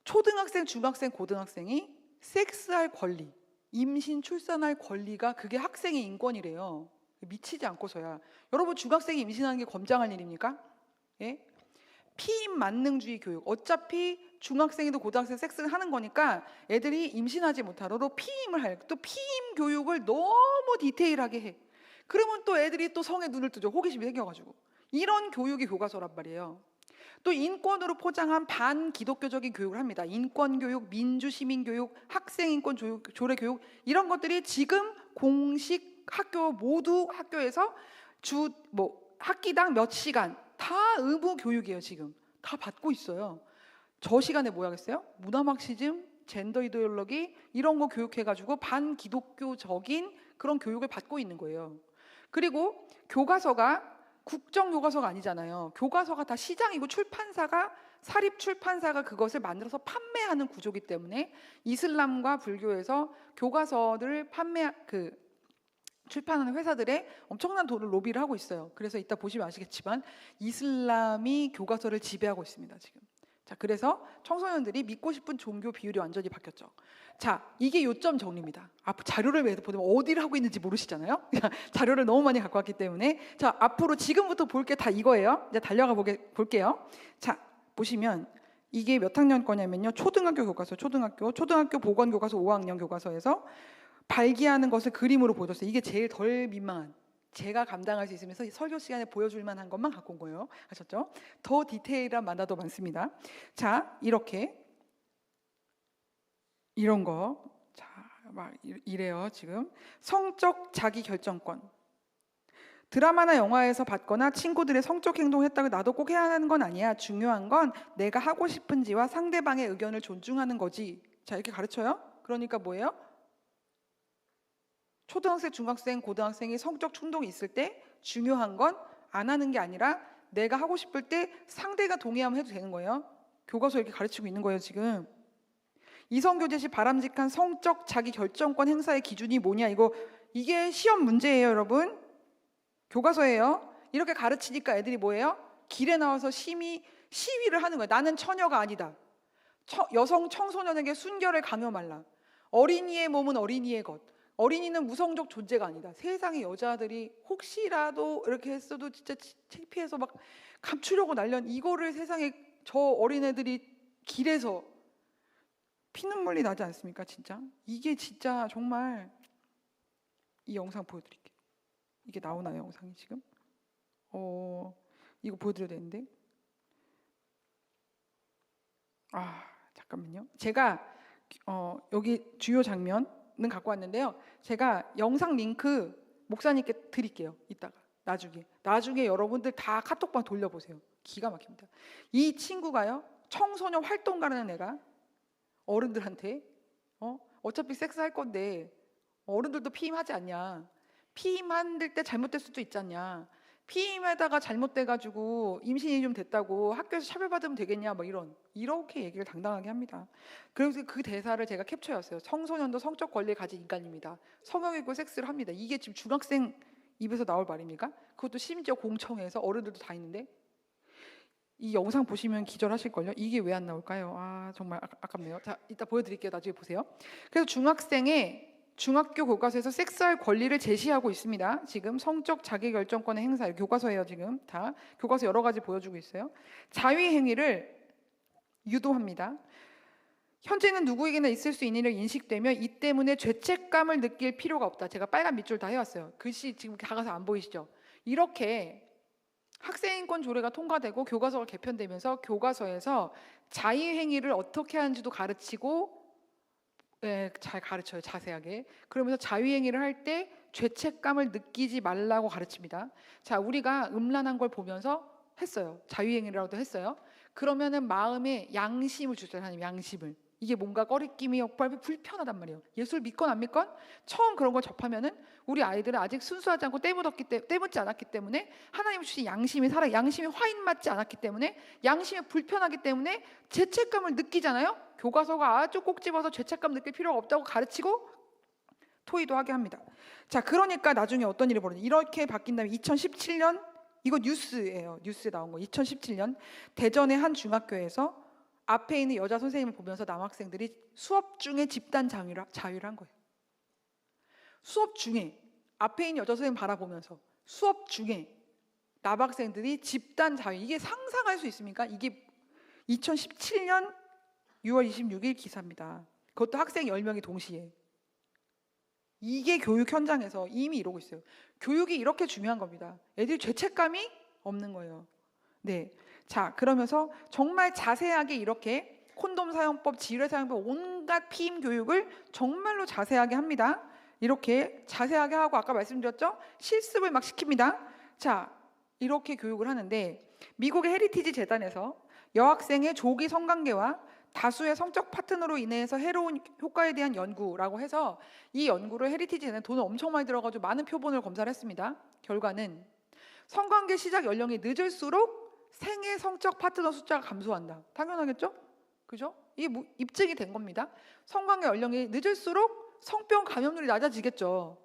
초등학생, 중학생, 고등학생이 섹스할 권리, 임신, 출산할 권리가 그게 학생의 인권이래요. 미치지 않고서야. 여러분, 중학생이 임신하는 게 검장할 일입니까? 예? 피임 만능주의 교육. 어차피 중학생이도 고등학생 섹스를 하는 거니까 애들이 임신하지 못하도록 피임을 할. 또 피임 교육을 너무 디테일하게 해. 그러면 또 애들이 또 성에 눈을 뜨죠. 호기심이 생겨가지고. 이런 교육이 교과서란 말이에요. 또 인권으로 포장한 반기독교적인 교육을 합니다. 인권교육, 민주시민교육, 학생인권 조례교육 이런 것들이 지금 공식 학교 모두 학교에서 학기당 몇 시간 다 의무 교육이에요. 지금 다 받고 있어요. 저 시간에 뭐 하겠어요? 문화막시즘, 젠더 이데올로기 이런 거 교육해가지고 반기독교적인 그런 교육을 받고 있는 거예요. 그리고 교과서가 국정 교과서가 아니잖아요. 교과서가 다 시장이고 사립 출판사가 그것을 만들어서 판매하는 구조이기 때문에 이슬람과 불교에서 교과서를 출판하는 회사들의 엄청난 돈을 로비를 하고 있어요. 그래서 이따 보시면 아시겠지만 이슬람이 교과서를 지배하고 있습니다, 지금. 자, 그래서 청소년들이 믿고 싶은 종교 비율이 완전히 바뀌었죠. 자, 이게 요점 정리입니다. 앞으로 자료를 보면 어디를 하고 있는지 모르시잖아요. 자료를 너무 많이 갖고 왔기 때문에. 자, 앞으로 지금부터 볼 게 다 이거예요. 이제 달려가 볼게요. 자, 보시면 이게 몇 학년 거냐면요. 초등학교 교과서, 초등학교 보건 교과서 5학년 교과서에서 발기하는 것을 그림으로 보여줬어요. 이게 제일 덜 민망한, 제가 감당할 수 있으면서 설교 시간에 보여줄 만한 것만 갖고 온 거예요. 아셨죠? 더 디테일한 만화도 많습니다. 자, 이런 거. 자, 막 이래요 지금. 성적 자기 결정권. 드라마나 영화에서 봤거나 친구들의 성적 행동했다고 나도 꼭 해야 하는 건 아니야. 중요한 건 내가 하고 싶은지와 상대방의 의견을 존중하는 거지. 자, 이렇게 가르쳐요. 그러니까 뭐예요? 초등학생, 중학생, 고등학생이 성적 충동이 있을 때 중요한 건 안 하는 게 아니라 내가 하고 싶을 때 상대가 동의하면 해도 되는 거예요. 교과서에 이렇게 가르치고 있는 거예요 지금. 이성교제 시 바람직한 성적 자기 결정권 행사의 기준이 뭐냐, 이게 시험 문제예요 여러분. 교과서예요. 이렇게 가르치니까 애들이 뭐예요? 길에 나와서 시위를 하는 거예요. 나는 처녀가 아니다. 여성 청소년에게 순결을 강요말라. 어린이의 몸은 어린이의 것. 어린이는 무성적 존재가 아니다. 세상에 여자들이 혹시라도 이렇게 했어도 진짜 창피해서 막 감추려고 날련 이거를 세상에 저 어린애들이 길에서 피눈물이 나지 않습니까? 진짜 이게 진짜 정말. 이 영상 보여드릴게요. 이게 나오나요 영상이 지금? 이거 보여드려야 되는데. 잠깐만요. 제가 여기 주요 장면은 갖고 왔는데요. 제가 영상 링크 목사님께 드릴게요. 이따가 나중에 여러분들 다 카톡방 돌려보세요. 기가 막힙니다. 이 친구가요, 청소년 활동가라는 애가 어른들한테 어차피 섹스할 건데 어른들도 피임하지 않냐, 피임할 때 잘못될 수도 있지 않냐, 피임하다가 잘못돼가지고 임신이 좀 됐다고 학교에서 차별받으면 되겠냐, 뭐 이렇게 얘기를 당당하게 합니다. 그래서 그 대사를 제가 캡처했어요. 청소년도 성적 권리를 가진 인간입니다. 성형 있고 섹스를 합니다. 이게 지금 중학생 입에서 나올 말입니까? 그것도 심지어 공청회에서 어른들도 다 있는데. 이 영상 보시면 기절하실걸요. 이게 왜 안 나올까요? 정말 아깝네요. 자, 이따 보여드릴게요. 나중에 보세요. 그래서 중학교 교과서에서 섹스할 권리를 제시하고 있습니다. 지금 성적 자기결정권의 행사, 교과서예요. 지금 다 교과서 여러 가지 보여주고 있어요. 자위 행위를 유도합니다. 현재는 누구에게나 있을 수 있는 일을 인식되며 이 때문에 죄책감을 느낄 필요가 없다. 제가 빨간 밑줄 다 해왔어요. 글씨 지금 다가서 안 보이시죠? 이렇게 학생인권 조례가 통과되고 교과서가 개편되면서 교과서에서 자의행위를 어떻게 하는지도 가르치고, 잘 가르쳐요. 자세하게. 그러면서 자의행위를 할 때 죄책감을 느끼지 말라고 가르칩니다. 자, 우리가 음란한 걸 보면서 했어요. 자의행위라도 했어요. 그러면은 마음에 양심을 주세요. 하나님, 양심을. 이게 뭔가 꺼리낌이 없고 불편하단 말이에요. 예수를 믿건 안 믿건 처음 그런 걸 접하면은 우리 아이들은 아직 순수하지 않고 때묻지 않았기 때문에 하나님 주신 양심이 양심이 화인 맞지 않았기 때문에 양심이 불편하기 때문에 죄책감을 느끼잖아요. 교과서가 아주 꼭 집어서 죄책감 느낄 필요가 없다고 가르치고 토의도 하게 합니다. 자, 그러니까 나중에 어떤 일이 벌어져요? 이렇게 바뀐 다음에 2017년, 이거 뉴스예요. 뉴스에 나온 거. 2017년 대전의 한 중학교에서 앞에 있는 여자 선생님을 보면서 남학생들이 수업 중에 집단 자유를 한 거예요. 수업 중에 앞에 있는 여자 선생님 바라보면서 수업 중에 남학생들이 집단 자유, 이게 상상할 수 있습니까? 이게 2017년 6월 26일 기사입니다. 그것도 학생 10명이 동시에. 이게 교육 현장에서 이미 이러고 있어요. 교육이 이렇게 중요한 겁니다. 애들이 죄책감이 없는 거예요. 네. 자, 그러면서 정말 자세하게 이렇게 콘돔 사용법, 지뢰 사용법, 온갖 피임 교육을 정말로 자세하게 합니다. 이렇게 자세하게 하고 아까 말씀드렸죠? 실습을 막 시킵니다. 자, 이렇게 교육을 하는데 미국의 헤리티지 재단에서 여학생의 조기 성관계와 다수의 성적 파트너로 인해서 해로운 효과에 대한 연구라고 해서 이 연구를 헤리티지 재단에 돈을 엄청 많이 들어가지고 많은 표본을 검사를 했습니다. 결과는 성관계 시작 연령이 늦을수록 생애 성적 파트너 숫자가 감소한다. 당연하겠죠? 그죠? 이게 입증이 된 겁니다. 성관계 연령이 늦을수록 성병 감염률이 낮아지겠죠.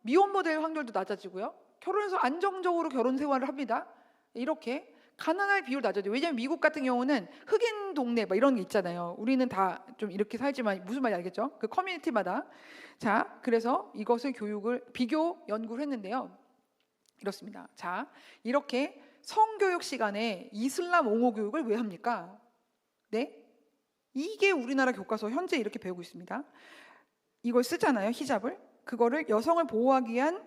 미혼모될 확률도 낮아지고요. 결혼해서 안정적으로 결혼 생활을 합니다. 이렇게 가난할 비율 낮아져요. 왜냐하면 미국 같은 경우는 흑인 동네 막 이런 게 있잖아요. 우리는 다 좀 이렇게 살지만 무슨 말인지 알겠죠? 그 커뮤니티마다. 자, 그래서 이것을 비교 연구를 했는데요. 이렇습니다. 자, 이렇게 성교육 시간에 이슬람 옹호 교육을 왜 합니까? 네? 이게 우리나라 교과서 현재 이렇게 배우고 있습니다. 이걸 쓰잖아요, 히잡을. 그거를 여성을 보호하기 위한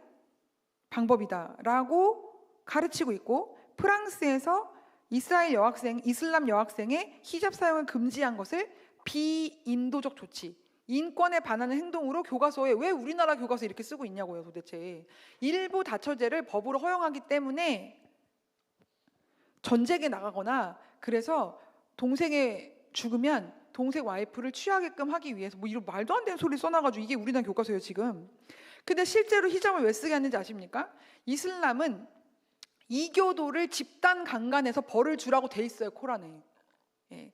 방법이다라고 가르치고 있고, 프랑스에서 이슬람 여학생의 히잡 사용을 금지한 것을 비인도적 조치, 인권에 반하는 행동으로 교과서에 왜 우리나라 교과서 이렇게 쓰고 있냐고요, 도대체. 일부 다처제를 법으로 허용하기 때문에 전쟁에 나가거나 그래서 동생이 죽으면 동생 와이프를 취하게끔 하기 위해서 뭐 이런 말도 안 되는 소리 써놔가지고 이게 우리나라 교과서예요, 지금. 근데 실제로 히잡을 왜 쓰게 하는지 아십니까? 이슬람은 이교도를 집단 강간해서 벌을 주라고 돼 있어요, 코란에. 예.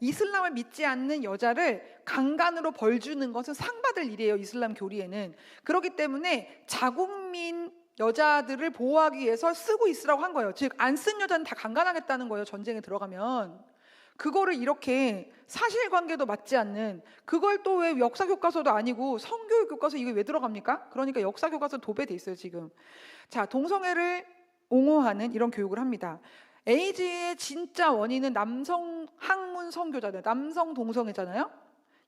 이슬람을 믿지 않는 여자를 강간으로 벌 주는 것은 상받을 일이에요, 이슬람 교리에는. 그렇기 때문에 자국민 여자들을 보호하기 위해서 쓰고 있으라고 한 거예요. 즉 안 쓴 여자는 다 강간하겠다는 거예요, 전쟁에 들어가면. 그거를 이렇게 사실관계도 맞지 않는, 그걸 또 왜 역사 교과서도 아니고 성교육 교과서 이게 왜 들어갑니까? 그러니까 역사 교과서 도배돼 있어요, 지금. 자, 동성애를 옹호하는 이런 교육을 합니다. 에이즈의 진짜 원인은 남성 학문 성교자들, 남성 동성애잖아요.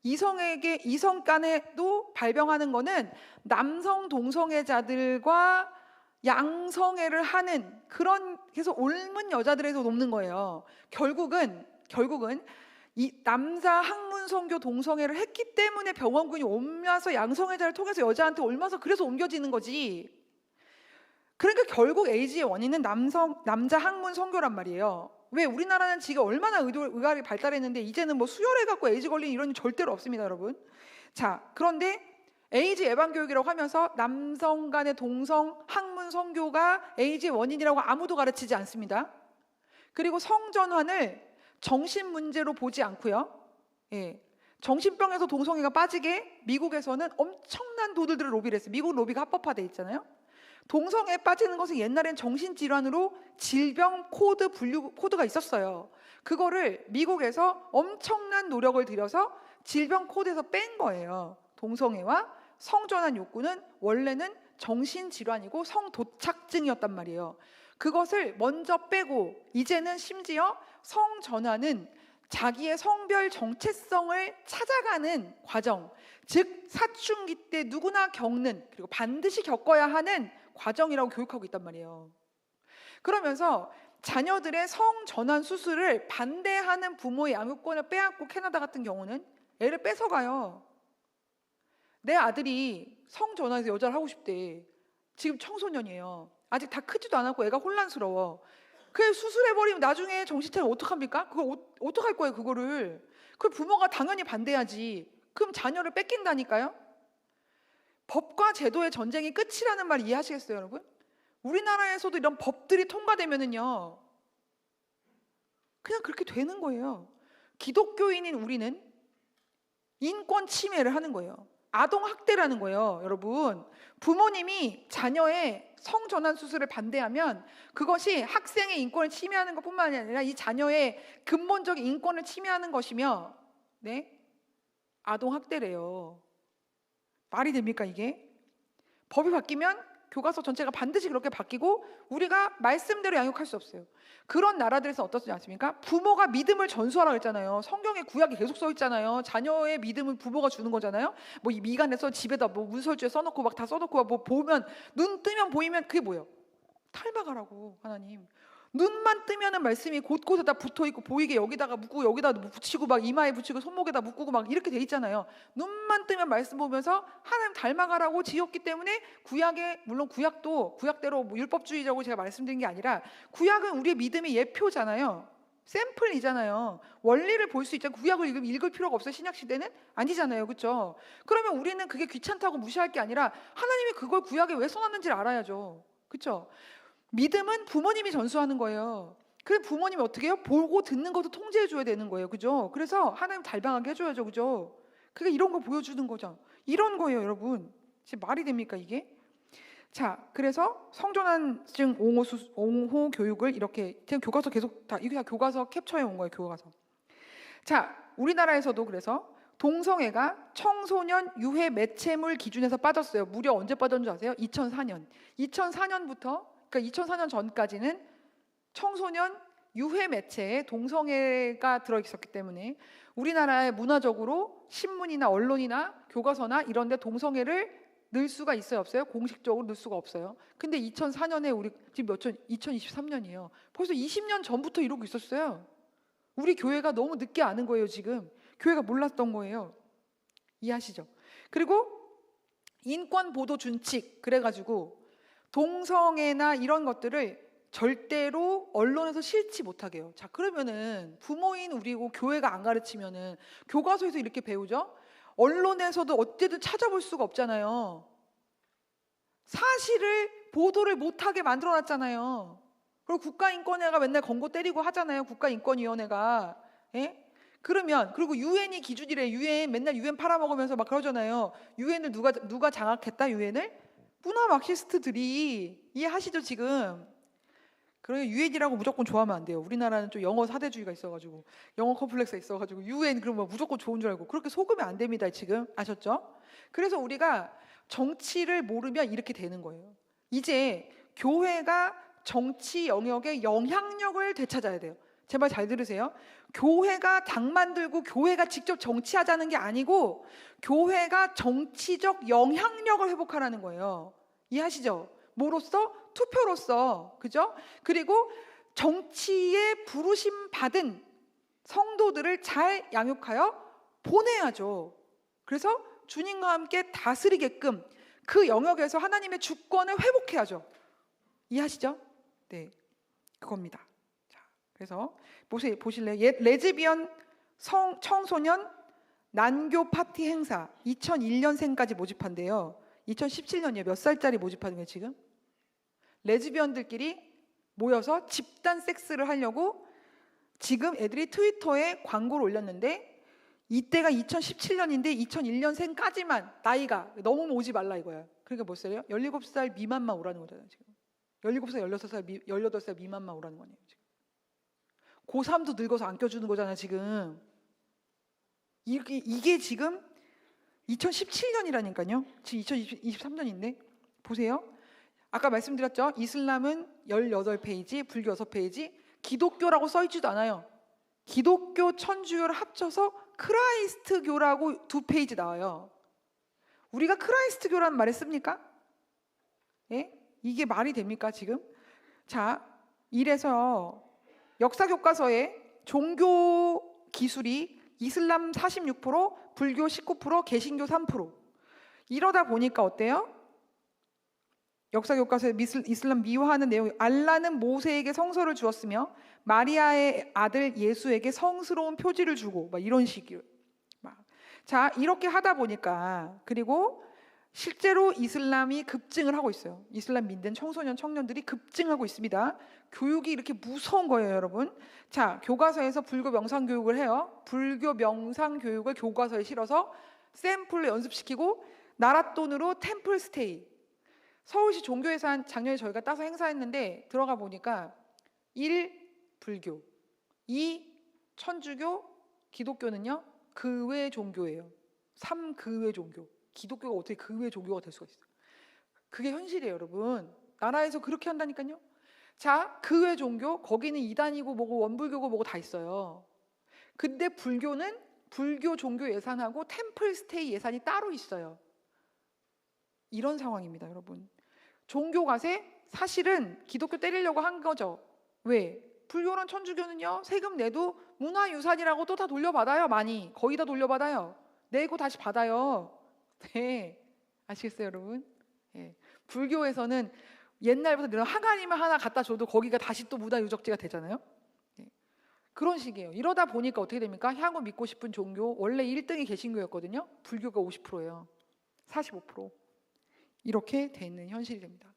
이성 간에도 발병하는 거는 남성 동성애자들과 양성애를 하는 그런 계속 옮은 여자들에서 높는 거예요. 결국은 이 남자 학문 성교 동성애를 했기 때문에 병원군이 옮겨서 양성애자를 통해서 여자한테 옮아서 그래서 옮겨지는 거지. 그러니까 결국 에이즈의 원인은 남자 학문 성교란 말이에요. 왜? 우리나라는 지금 얼마나 의학이 발달했는데 이제는 뭐 수혈해갖고 에이즈 걸린 이런 일 절대로 없습니다, 여러분. 자, 그런데 에이즈 예방 교육이라고 하면서 남성 간의 동성 학문 성교가 에이즈의 원인이라고 아무도 가르치지 않습니다. 그리고 성전환을 정신 문제로 보지 않고요. 예. 정신병에서 동성애가 빠지게 미국에서는 엄청난 도들들을 로비를 했어요. 미국 로비가 합법화돼 있잖아요. 동성애에 빠지는 것은 옛날엔 정신질환으로 질병 코드 분류 코드가 있었어요. 그거를 미국에서 엄청난 노력을 들여서 질병 코드에서 뺀 거예요. 동성애와 성전환 욕구는 원래는 정신질환이고 성도착증이었단 말이에요. 그것을 먼저 빼고 이제는 심지어 성전환은 자기의 성별 정체성을 찾아가는 과정, 즉 사춘기 때 누구나 겪는, 그리고 반드시 겪어야 하는 과정이라고 교육하고 있단 말이에요. 그러면서 자녀들의 성전환 수술을 반대하는 부모의 양육권을 빼앗고, 캐나다 같은 경우는 애를 뺏어가요. 내 아들이 성전환해서 여자를 하고 싶대. 지금 청소년이에요. 아직 다 크지도 않았고 애가 혼란스러워. 그 수술해버리면 나중에 정신 차리면 어떡합니까? 그걸 어떡할 거예요, 그거를. 그 부모가 당연히 반대하지. 그럼 자녀를 뺏긴다니까요? 법과 제도의 전쟁이 끝이라는 말 이해하시겠어요, 여러분? 우리나라에서도 이런 법들이 통과되면은요, 그냥 그렇게 되는 거예요. 기독교인인 우리는 인권 침해를 하는 거예요. 아동 학대라는 거예요, 여러분. 부모님이 자녀의 성전환 수술을 반대하면 그것이 학생의 인권을 침해하는 것뿐만 아니라 이 자녀의 근본적인 인권을 침해하는 것이며, 네? 아동 학대래요. 말이 됩니까, 이게? 법이 바뀌면 교과서 전체가 반드시 그렇게 바뀌고 우리가 말씀대로 양육할 수 없어요. 그런 나라들에서 어떻지 않습니까? 부모가 믿음을 전수하라고 했잖아요. 성경에 구약이 계속 써 있잖아요. 자녀의 믿음을 부모가 주는 거잖아요. 뭐 이 미간에서 집에다 뭐 문설주에 써놓고 막 다 써놓고 뭐 보면, 눈 뜨면 보이면 그게 뭐예요? 탈막하라고, 하나님. 눈만 뜨면은 말씀이 곳곳에 다 붙어 있고 보이게 여기다가 묶고 여기다 붙이고 막 이마에 붙이고 손목에다 묶고 막 이렇게 돼 있잖아요. 눈만 뜨면 말씀 보면서 하나님 닮아가라고 지었기 때문에 구약에, 물론 구약대로 뭐 율법주의라고 제가 말씀드린 게 아니라 구약은 우리의 믿음의 예표잖아요. 샘플이잖아요. 원리를 볼 수 있잖아요. 구약을 읽을 필요가 없어요. 신약 시대는 아니잖아요, 그렇죠? 그러면 우리는 그게 귀찮다고 무시할 게 아니라 하나님이 그걸 구약에 왜 써놨는지를 알아야죠, 그렇죠? 믿음은 부모님이 전수하는 거예요. 그 부모님이 어떻게 해요? 보고 듣는 것도 통제해 줘야 되는 거예요, 그죠? 그래서 하나님 닮아가게 해줘야죠, 그죠? 그게 이런 거 보여주는 거죠. 이런 거예요, 여러분. 지금 말이 됩니까, 이게? 자, 그래서 성전환증 옹호 교육을 이렇게, 지금 교과서 계속 이게 다 교과서 캡처해 온 거예요, 교과서. 자, 우리나라에서도 그래서 동성애가 청소년 유해 매체물 기준에서 빠졌어요. 무려 언제 빠졌는지 아세요? 2004년. 2004년부터, 그러니까 2004년 전까지는 청소년 유해 매체에 동성애가 들어있었기 때문에 우리나라의 문화적으로 신문이나 언론이나 교과서나 이런 데 동성애를 넣을 수가 있어요, 없어요? 공식적으로 넣을 수가 없어요. 근데 2004년에 우리 지금 2023년이에요. 벌써 20년 전부터 이러고 있었어요. 우리 교회가 너무 늦게 아는 거예요, 지금. 교회가 몰랐던 거예요. 이해하시죠? 그리고 인권 보도 준칙 그래가지고 동성애나 이런 것들을 절대로 언론에서 실지 못하게 해요. 자, 그러면은 부모인 우리고 교회가 안 가르치면은 교과서에서 이렇게 배우죠? 언론에서도 어쨌든 찾아볼 수가 없잖아요. 사실을 보도를 못하게 만들어놨잖아요. 그리고 국가인권위가 맨날 권고 때리고 하잖아요. 국가인권위원회가. 예? 그러면 그리고 유엔이 기준이래. 유엔 맨날 유엔 팔아먹으면서 막 그러잖아요. 유엔을 누가 장악했다? 유엔을? 문화 마르크시스트들이. 이해하시죠 지금? 그러니 유엔이라고 무조건 좋아하면 안 돼요. 우리나라는 좀 영어 사대주의가 있어가지고 영어 컴플렉스가 있어가지고 유엔 그러면 무조건 좋은 줄 알고 그렇게 속으면 안 됩니다. 지금 아셨죠? 그래서 우리가 정치를 모르면 이렇게 되는 거예요. 이제 교회가 정치 영역의 영향력을 되찾아야 돼요. 제발 잘 들으세요. 교회가 당 만들고 교회가 직접 정치하자는 게 아니고 교회가 정치적 영향력을 회복하라는 거예요. 이해하시죠? 뭐로써? 투표로써. 그죠? 그리고 정치에 부르심 받은 성도들을 잘 양육하여 보내야죠. 그래서 주님과 함께 다스리게끔 그 영역에서 하나님의 주권을 회복해야죠. 이해하시죠? 네, 그겁니다. 자, 그래서 보실래요? 옛 레즈비언 청소년 난교 파티 행사 2001년생까지 모집한대요. 2017년이에요. 몇 살짜리 모집하는 거예요 지금? 레즈비언들끼리 모여서 집단 섹스를 하려고 지금 애들이 트위터에 광고를 올렸는데 이때가 2017년인데 2001년생까지만 나이가 너무 오지 말라 이거야. 그러니까 몇 살이에요? 17살 미만만 오라는 거잖아요 지금. 17살, 16살, 18살 미만만 오라는 거네요 지금. 고3도 늙어서 안 껴주는 거잖아요 지금. 이게 지금 2017년이라니까요. 지금 2023년인데 보세요. 아까 말씀드렸죠. 이슬람은 18페이지, 불교 6페이지, 기독교라고 써있지도 않아요. 기독교, 천주교를 합쳐서 크라이스트교라고 2페이지 나와요. 우리가 크라이스트교라는 말을 씁니까? 예? 이게 말이 됩니까 지금? 자, 이래서 역사교과서에 종교 기술이 이슬람 46%, 불교 19%, 개신교 3%. 이러다 보니까 어때요? 역사교과서에 이슬람 미화하는 내용이 알라는 모세에게 성서를 주었으며 마리아의 아들 예수에게 성스러운 표지를 주고 막 이런 식이에요. 자, 이렇게 하다 보니까 그리고 실제로 이슬람이 급증을 하고 있어요. 이슬람 믿는 청소년 청년들이 급증하고 있습니다. 교육이 이렇게 무서운 거예요, 여러분. 자, 교과서에서 불교 명상 교육을 해요. 불교 명상 교육을 교과서에 실어서 샘플로 연습시키고 나라 돈으로 템플 스테이. 서울시 종교예산 작년에 저희가 따서 행사했는데 들어가 보니까 1. 불교, 2. 천주교, 기독교는요 그 외 종교예요. 3. 그 외 종교. 기독교가 어떻게 그 외 종교가 될 수가 있어요? 그게 현실이에요, 여러분. 나라에서 그렇게 한다니까요. 자, 그 외 종교 거기는 이단이고 뭐고 원불교고 뭐고 다 있어요. 근데 불교는 불교 종교 예산하고 템플 스테이 예산이 따로 있어요. 이런 상황입니다, 여러분. 종교가세 사실은 기독교 때리려고 한 거죠. 왜? 불교랑 천주교는요 세금 내도 문화유산이라고 또 다 돌려받아요. 많이 거의 다 돌려받아요. 내고 다시 받아요. 네, 아시겠어요 여러분? 네. 불교에서는 옛날부터 늘 하나님을 하나 갖다 줘도 거기가 다시 또 문화유적지가 되잖아요. 네. 그런 식이에요. 이러다 보니까 어떻게 됩니까? 향후 믿고 싶은 종교 원래 1등이 개신교였거든요. 불교가 50%예요. 45%. 이렇게 돼 있는 현실이 됩니다.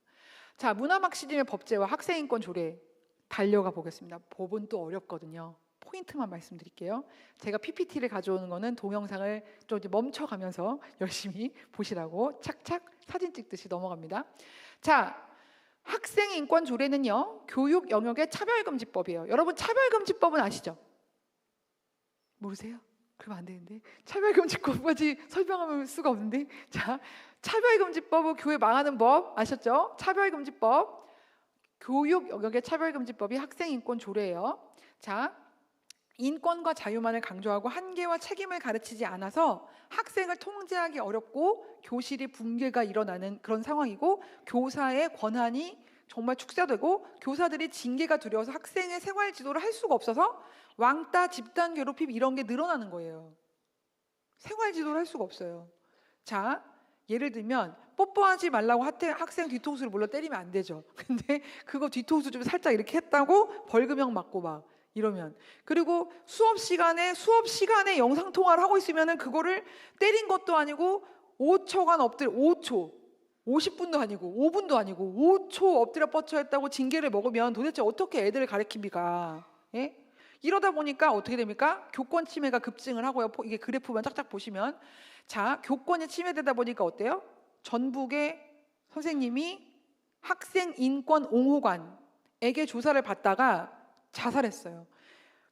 자, 문화막시즘의 법제와 학생인권 조례 달려가 보겠습니다. 법은 또 어렵거든요. 포인트만 말씀드릴게요. 제가 PPT를 가져오는 거는 동영상을 좀 이제 멈춰가면서 열심히 보시라고 착착 사진 찍듯이 넘어갑니다. 자, 학생인권 조례는요 교육 영역의 차별금지법이에요. 여러분 차별금지법은 아시죠? 모르세요? 그러면 안 되는데 차별금지법까지 설명할 수가 없는데 자, 차별금지법은 교회 망하는 법 아셨죠? 차별금지법 교육 영역의 차별금지법이 학생인권 조례예요. 자, 인권과 자유만을 강조하고 한계와 책임을 가르치지 않아서 학생을 통제하기 어렵고 교실이 붕괴가 일어나는 그런 상황이고 교사의 권한이 정말 축소되고 교사들이 징계가 두려워서 학생의 생활 지도를 할 수가 없어서 왕따, 집단 괴롭힘 이런 게 늘어나는 거예요. 생활 지도를 할 수가 없어요. 자, 예를 들면 뽀뽀하지 말라고 학생 뒤통수를 물러 때리면 안 되죠. 근데 그거 뒤통수 좀 살짝 이렇게 했다고 벌금형 맞고 막 이러면, 그리고 수업 시간에 영상 통화를 하고 있으면은 그거를 때린 것도 아니고 5초간 엎드려, 5초 50분도 아니고 5분도 아니고 5초 엎드려 뻗쳐 했다고 징계를 먹으면 도대체 어떻게 애들을 가르칩니까? 예? 이러다 보니까 어떻게 됩니까? 교권 침해가 급증을 하고요. 이게 그래프만 쫙쫙 보시면, 자, 교권이 침해되다 보니까 어때요? 전북의 선생님이 학생인권옹호관에게 조사를 받다가 자살했어요.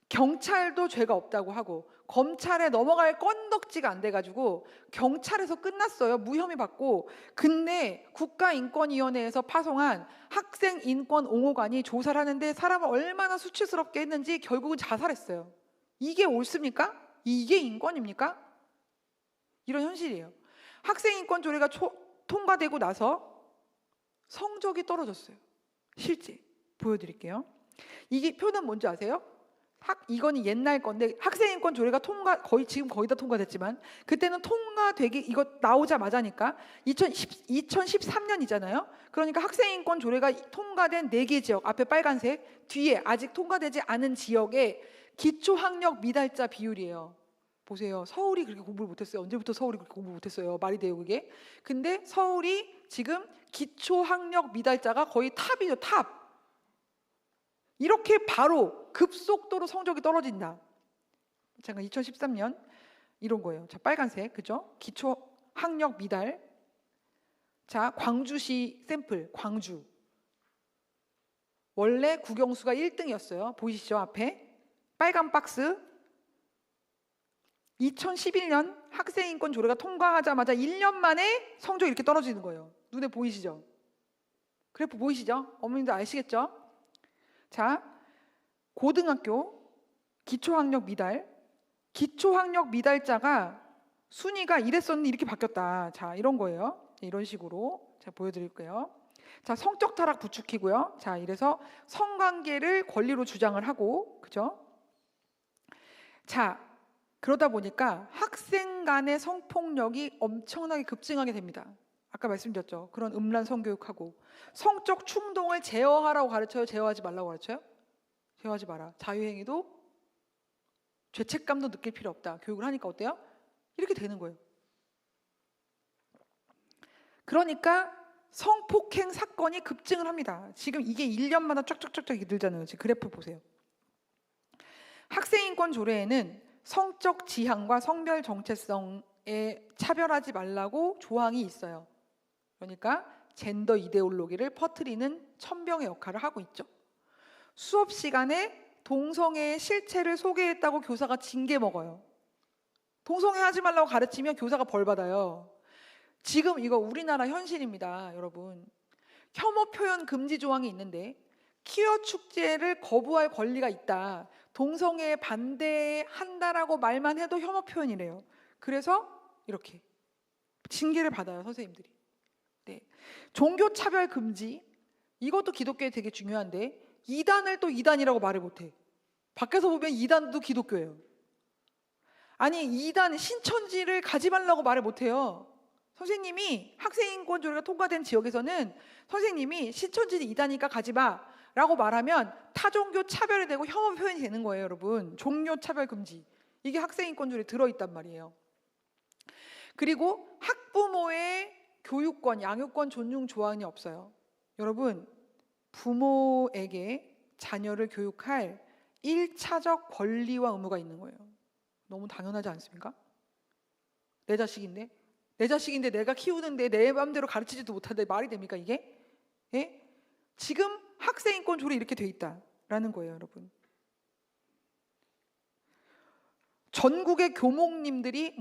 경찰도 죄가 없다고 하고 검찰에 넘어갈 건덕지가 안 돼가지고 경찰에서 끝났어요. 무혐의 받고. 근데 국가인권위원회에서 파송한 학생인권옹호관이 조사를 하는데 사람을 얼마나 수치스럽게 했는지 결국은 자살했어요. 이게 옳습니까? 이게 인권입니까? 이런 현실이에요. 학생인권 조례가 통과되고 나서 성적이 떨어졌어요. 실제 보여드릴게요. 이게 표는 뭔지 아세요? 이거는 옛날 건데 학생인권 조례가 지금 거의 다 통과됐지만 그때는 이거 나오자마자니까 2013년이잖아요. 그러니까 학생인권 조례가 통과된 4개 지역, 앞에 빨간색, 뒤에 아직 통과되지 않은 지역의 기초학력 미달자 비율이에요. 보세요. 서울이 그렇게 공부를 못했어요. 언제부터 서울이 그렇게 공부를 못했어요? 말이 돼요 그게? 근데 서울이 지금 기초학력 미달자가 거의 탑이죠. 탑. 이렇게 바로 급속도로 성적이 떨어진다. 잠깐 2013년 이런 거예요. 자, 빨간색, 그죠? 기초 학력 미달. 자, 광주시 샘플, 광주. 원래 국영수가 1등이었어요. 보이시죠? 앞에 빨간 박스. 2011년 학생인권 조례가 통과하자마자 1년 만에 성적이 이렇게 떨어지는 거예요. 눈에 보이시죠? 그래프 보이시죠? 어머님들 아시겠죠? 자, 고등학교 기초학력 미달자가 순위가 이랬었는데 이렇게 바뀌었다. 자, 이런 거예요. 이런 식으로 제가 보여드릴게요. 자, 성적 타락 부추기고요. 자, 이래서 성관계를 권리로 주장을 하고, 그죠? 자, 그러다 보니까 학생 간의 성폭력이 엄청나게 급증하게 됩니다. 아까 말씀드렸죠. 그런 음란 성교육하고 성적 충동을 제어하라고 가르쳐요? 제어하지 말라고 가르쳐요? 제어하지 마라. 자유행위도 죄책감도 느낄 필요 없다. 교육을 하니까 어때요? 이렇게 되는 거예요. 그러니까 성폭행 사건이 급증을 합니다. 지금 이게 1년마다 쫙쫙쫙쫙 늘잖아요. 지금 그래프 보세요. 학생인권 조례에는 성적 지향과 성별 정체성에 차별하지 말라고 조항이 있어요. 그러니까 젠더 이데올로기를 퍼뜨리는 천병의 역할을 하고 있죠. 수업 시간에 동성애의 실체를 소개했다고 교사가 징계 먹어요. 동성애 하지 말라고 가르치면 교사가 벌 받아요. 지금 이거 우리나라 현실입니다, 여러분. 혐오 표현 금지 조항이 있는데 퀴어 축제를 거부할 권리가 있다. 동성애에 반대한다라고 말만 해도 혐오 표현이래요. 그래서 이렇게 징계를 받아요, 선생님들이. 네. 종교 차별 금지, 이것도 기독교에 되게 중요한데 이단을 또 이단이라고 말을 못해. 밖에서 보면 이단도 기독교예요. 아니, 이단 신천지를 가지 말라고 말을 못해요. 선생님이 학생인권 조례가 통과된 지역에서는 선생님이 신천지 이단이니까 가지 마라고 말하면 타종교 차별이 되고 혐오 표현이 되는 거예요, 여러분. 종교 차별 금지, 이게 학생인권 조례에 들어있단 말이에요. 그리고 학부모의 교육권, 양육권 존중 조항이 없어요. 여러분, 부모에게 자녀를 교육할 1차적 권리와 의무가 있는 거예요. 너무 당연하지 않습니까? 내 자식인데 내가 키우는데 내 마음대로 가르치지도 못하는데 말이 됩니까 이게? 예? 지금 학생인권 조례 이렇게 돼 있다라는 거예요, 여러분. 전국의 교목님들이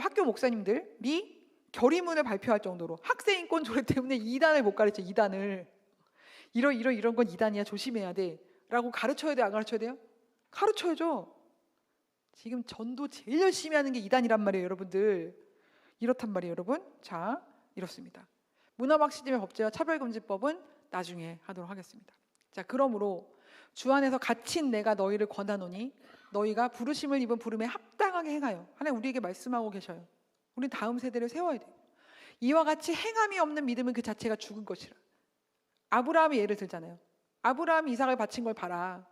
학교 목사님들이 결의문을 발표할 정도로 학생인권 조례 때문에 이단을 못 가르쳐. 이단을 이런 건 이단이야, 조심해야 돼 라고 가르쳐야 돼, 안 가르쳐야 돼요? 가르쳐야죠. 지금 전도 제일 열심히 하는 게 이단이란 말이에요, 여러분들. 이렇단 말이에요, 여러분. 자, 이렇습니다. 문화막시즘의 법제와 차별금지법은 나중에 하도록 하겠습니다. 자, 그러므로 주 안에서 갇힌 내가 너희를 권하노니 너희가 부르심을 입은 부름에 합당하게 행하여. 하나님 우리에게 말씀하고 계셔요. 우리 다음 세대를 세워야 돼요. 이와 같이 행함이 없는 믿음은 그 자체가 죽은 것이라. 아브라함이 예를 들잖아요. 아브라함이 이삭을 바친 걸 봐라.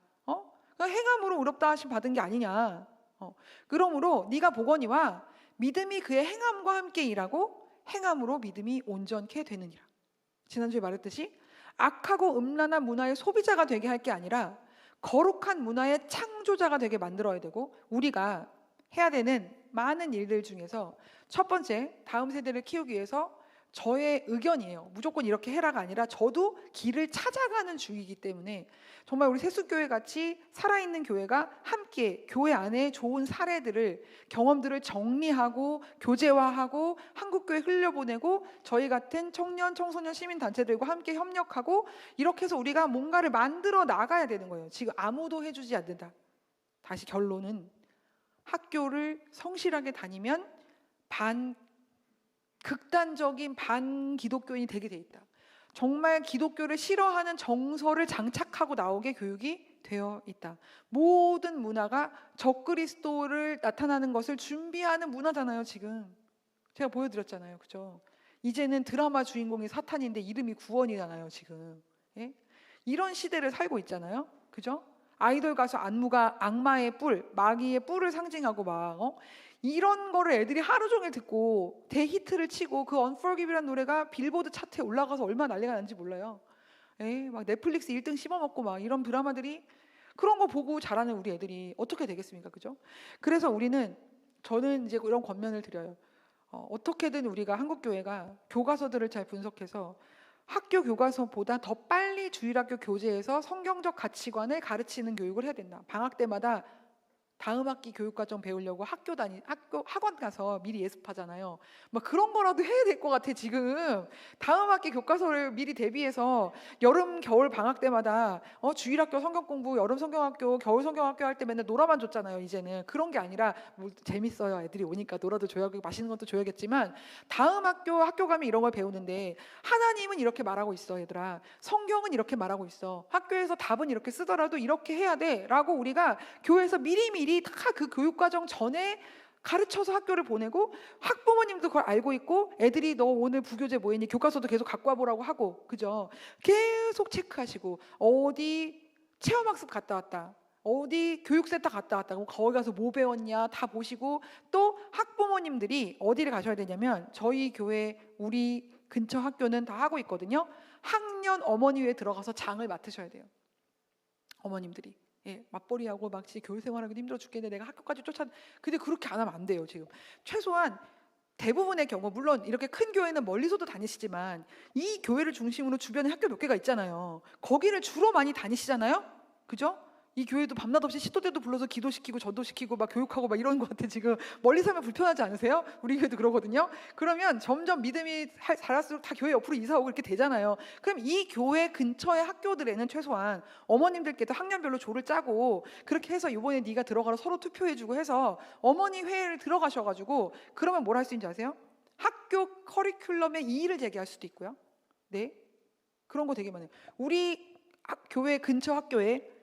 행함으로 의롭다 하심 받은 게 아니냐. 그러므로 네가 보거니와 믿음이 그의 행함과 함께 일하고 행함으로 믿음이 온전케 되느니라. 지난주에 말했듯이 악하고 음란한 문화의 소비자가 되게 할 게 아니라 거룩한 문화의 창조자가 되게 만들어야 되고, 우리가 해야 되는 많은 일들 중에서 첫 번째, 다음 세대를 키우기 위해서 저의 의견이에요. 무조건 이렇게 해라가 아니라 저도 길을 찾아가는 중이기 때문에 정말 우리 세숫교회 같이 살아있는 교회가 함께 교회 안에 좋은 사례들을, 경험들을 정리하고 교제화하고 한국교회 흘려보내고 저희 같은 청년, 청소년, 시민단체들과 함께 협력하고 이렇게 해서 우리가 뭔가를 만들어 나가야 되는 거예요. 지금 아무도 해주지 않는다. 다시 결론은 학교를 성실하게 다니면 극단적인 반기독교인이 되게 돼 있다. 정말 기독교를 싫어하는 정서를 장착하고 나오게 교육이 되어 있다. 모든 문화가 적그리스도를 나타나는 것을 준비하는 문화잖아요. 지금 제가 보여드렸잖아요. 그죠? 이제는 드라마 주인공이 사탄인데 이름이 구원이잖아요. 지금 이런 시대를 살고 있잖아요. 그죠? 아이돌 가수 안무가 악마의 뿔, 마귀의 뿔을 상징하고 막 이런 거를 애들이 하루 종일 듣고 대히트를 치고 그 Unforgive이라는 노래가 빌보드 차트에 올라가서 얼마나 난리가 난지 몰라요. 막 넷플릭스 1등 씹어먹고 막 이런 드라마들이, 그런 거 보고 자라는 우리 애들이 어떻게 되겠습니까? 그죠? 그래서 저는 이제 이런 권면을 드려요. 어떻게든 우리가 한국교회가 교과서들을 잘 분석해서 학교 교과서보다 더 빨리 주일학교 교재에서 성경적 가치관을 가르치는 교육을 해야 된다. 방학 때마다 다음 학기 교육과정 배우려고 학원 가서 미리 예습하잖아요. 막 그런 거라도 해야 될 것 같아. 지금 다음 학기 교과서를 미리 대비해서 여름 겨울 방학 때마다 주일학교 성경 공부, 여름 성경학교, 겨울 성경학교 할 때 맨날 놀아만 줬잖아요. 이제는 그런 게 아니라 뭐 재밌어요. 애들이 오니까 놀아도 줘야겠고 맛있는 것도 줘야겠지만 다음 학교 가면 이런 걸 배우는데, 하나님은 이렇게 말하고 있어. 얘들아, 성경은 이렇게 말하고 있어. 학교에서 답은 이렇게 쓰더라도 이렇게 해야 돼 라고 우리가 교회에서 미리 다 그 교육과정 전에 가르쳐서 학교를 보내고, 학부모님도 그걸 알고 있고 애들이 너 오늘 부교재 뭐 했니? 교과서도 계속 갖고 와보라고 하고, 그죠? 계속 체크하시고, 어디 체험학습 갔다 왔다, 어디 교육센터 갔다 왔다, 거기 가서 뭐 배웠냐 다 보시고, 또 학부모님들이 어디를 가셔야 되냐면 저희 교회 우리 근처 학교는 다 하고 있거든요. 학년 어머니회에 들어가서 장을 맡으셔야 돼요. 어머님들이 맞벌이하고 막 진짜 교육 생활하기도 힘들어 죽겠는데 내가 학교까지 근데 그렇게 안 하면 안 돼요. 지금 최소한 대부분의 경우, 물론 이렇게 큰 교회는 멀리서도 다니시지만 이 교회를 중심으로 주변에 학교 몇 개가 있잖아요. 거기를 주로 많이 다니시잖아요. 그죠? 이 교회도 밤낮 없이 시도 때도 불러서 기도시키고 전도시키고 막 교육하고 막 이런 것 같아. 지금 멀리 살면 불편하지 않으세요? 우리 교회도 그러거든요. 그러면 점점 믿음이 자랄수록 다 교회 옆으로 이사 오고 이렇게 되잖아요. 그럼 이 교회 근처의 학교들에는 최소한 어머님들께도 학년별로 조를 짜고 그렇게 해서 이번에 네가 들어가라 서로 투표해주고 해서 어머니 회의를 들어가셔가지고, 그러면 뭘 할 수 있는지 아세요? 학교 커리큘럼에 이의를 제기할 수도 있고요. 네, 그런 거 되게 많아요. 우리 교회 근처 학교에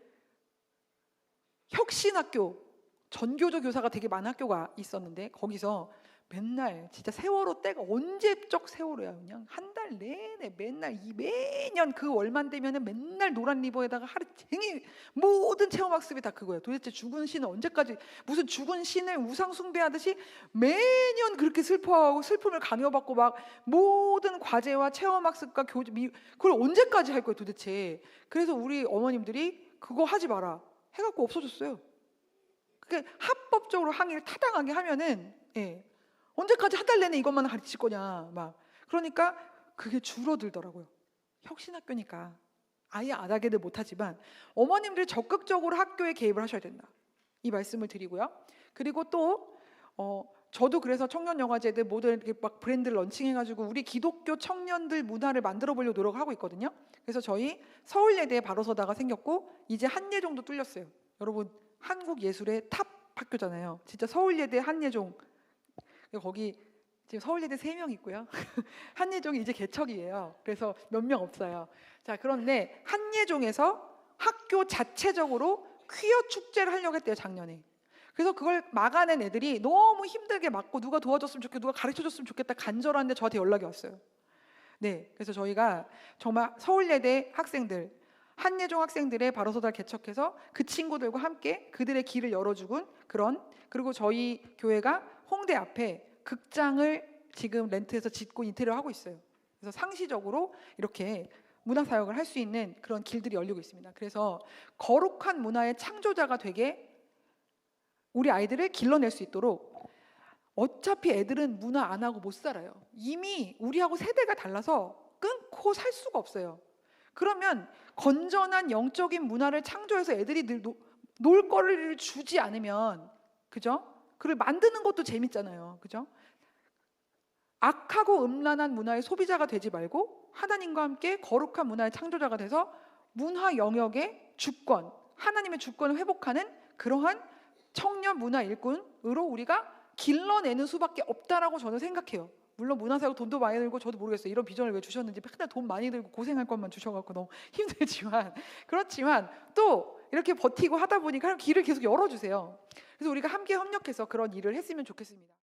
혁신학교, 전교조 교사가 되게 많은 학교가 있었는데 거기서 맨날 진짜 세월호 때가 언제적 세월호야. 그냥 한 달 내내 매년 그 월만 되면은 맨날 노란 리버에다가 하루 종일 모든 체험학습이 다 그거야. 도대체 죽은 신을 언제까지, 무슨 죽은 신을 우상 숭배하듯이 매년 그렇게 슬퍼하고 슬픔을 강요받고 막 모든 과제와 체험학습과 교재 그걸 언제까지 할 거야 도대체. 그래서 우리 어머님들이 그거 하지 마라 해갖고 없어졌어요. 그게 합법적으로 항의를 타당하게 하면은 언제까지 한 달 내내 이것만 가르칠 거냐 막. 그러니까 그게 줄어들더라고요. 혁신학교니까 아예 안 하게는 못하지만 어머님들이 적극적으로 학교에 개입을 하셔야 된다, 이 말씀을 드리고요. 그리고 또 저도 그래서 청년영화제들 모든 이렇게 막 브랜드를 런칭해가지고 우리 기독교 청년들 문화를 만들어 보려고 노력하고 있거든요. 그래서 저희 서울예대에 바로 서다가 생겼고 이제 한예종도 뚫렸어요. 여러분, 한국 예술의 탑 학교잖아요. 진짜 서울예대 한예종. 거기 지금 서울예대 3명 있고요. 한예종이 이제 개척이에요. 그래서 몇 명 없어요. 자, 그런데 한예종에서 학교 자체적으로 퀴어 축제를 하려고 했대요, 작년에. 그래서 그걸 막아낸 애들이 너무 힘들게 막고 누가 도와줬으면 좋겠다, 누가 가르쳐줬으면 좋겠다 간절한데 저한테 연락이 왔어요. 네, 그래서 저희가 정말 서울예대 학생들, 한예종 학생들의 바로서달 개척해서 그 친구들과 함께 그들의 길을 열어주군 그런, 그리고 저희 교회가 홍대 앞에 극장을 지금 렌트해서 짓고 인테리어 하고 있어요. 그래서 상시적으로 이렇게 문화 사역을 할 수 있는 그런 길들이 열리고 있습니다. 그래서 거룩한 문화의 창조자가 되게 우리 아이들을 길러낼 수 있도록, 어차피 애들은 문화 안 하고 못 살아요. 이미 우리하고 세대가 달라서 끊고 살 수가 없어요. 그러면 건전한 영적인 문화를 창조해서 애들이 놀 거리를 주지 않으면, 그죠? 그걸 만드는 것도 재밌잖아요. 그죠? 악하고 음란한 문화의 소비자가 되지 말고 하나님과 함께 거룩한 문화의 창조자가 돼서 문화 영역의 주권, 하나님의 주권을 회복하는 그러한 청년 문화 일꾼으로 우리가 길러내는 수밖에 없다라고 저는 생각해요. 물론 문화사역 돈도 많이 들고 저도 모르겠어요. 이런 비전을 왜 주셨는지. 맨날 돈 많이 들고 고생할 것만 주셔갖고 너무 힘들지만, 그렇지만 또 이렇게 버티고 하다 보니까 길을 계속 열어주세요. 그래서 우리가 함께 협력해서 그런 일을 했으면 좋겠습니다.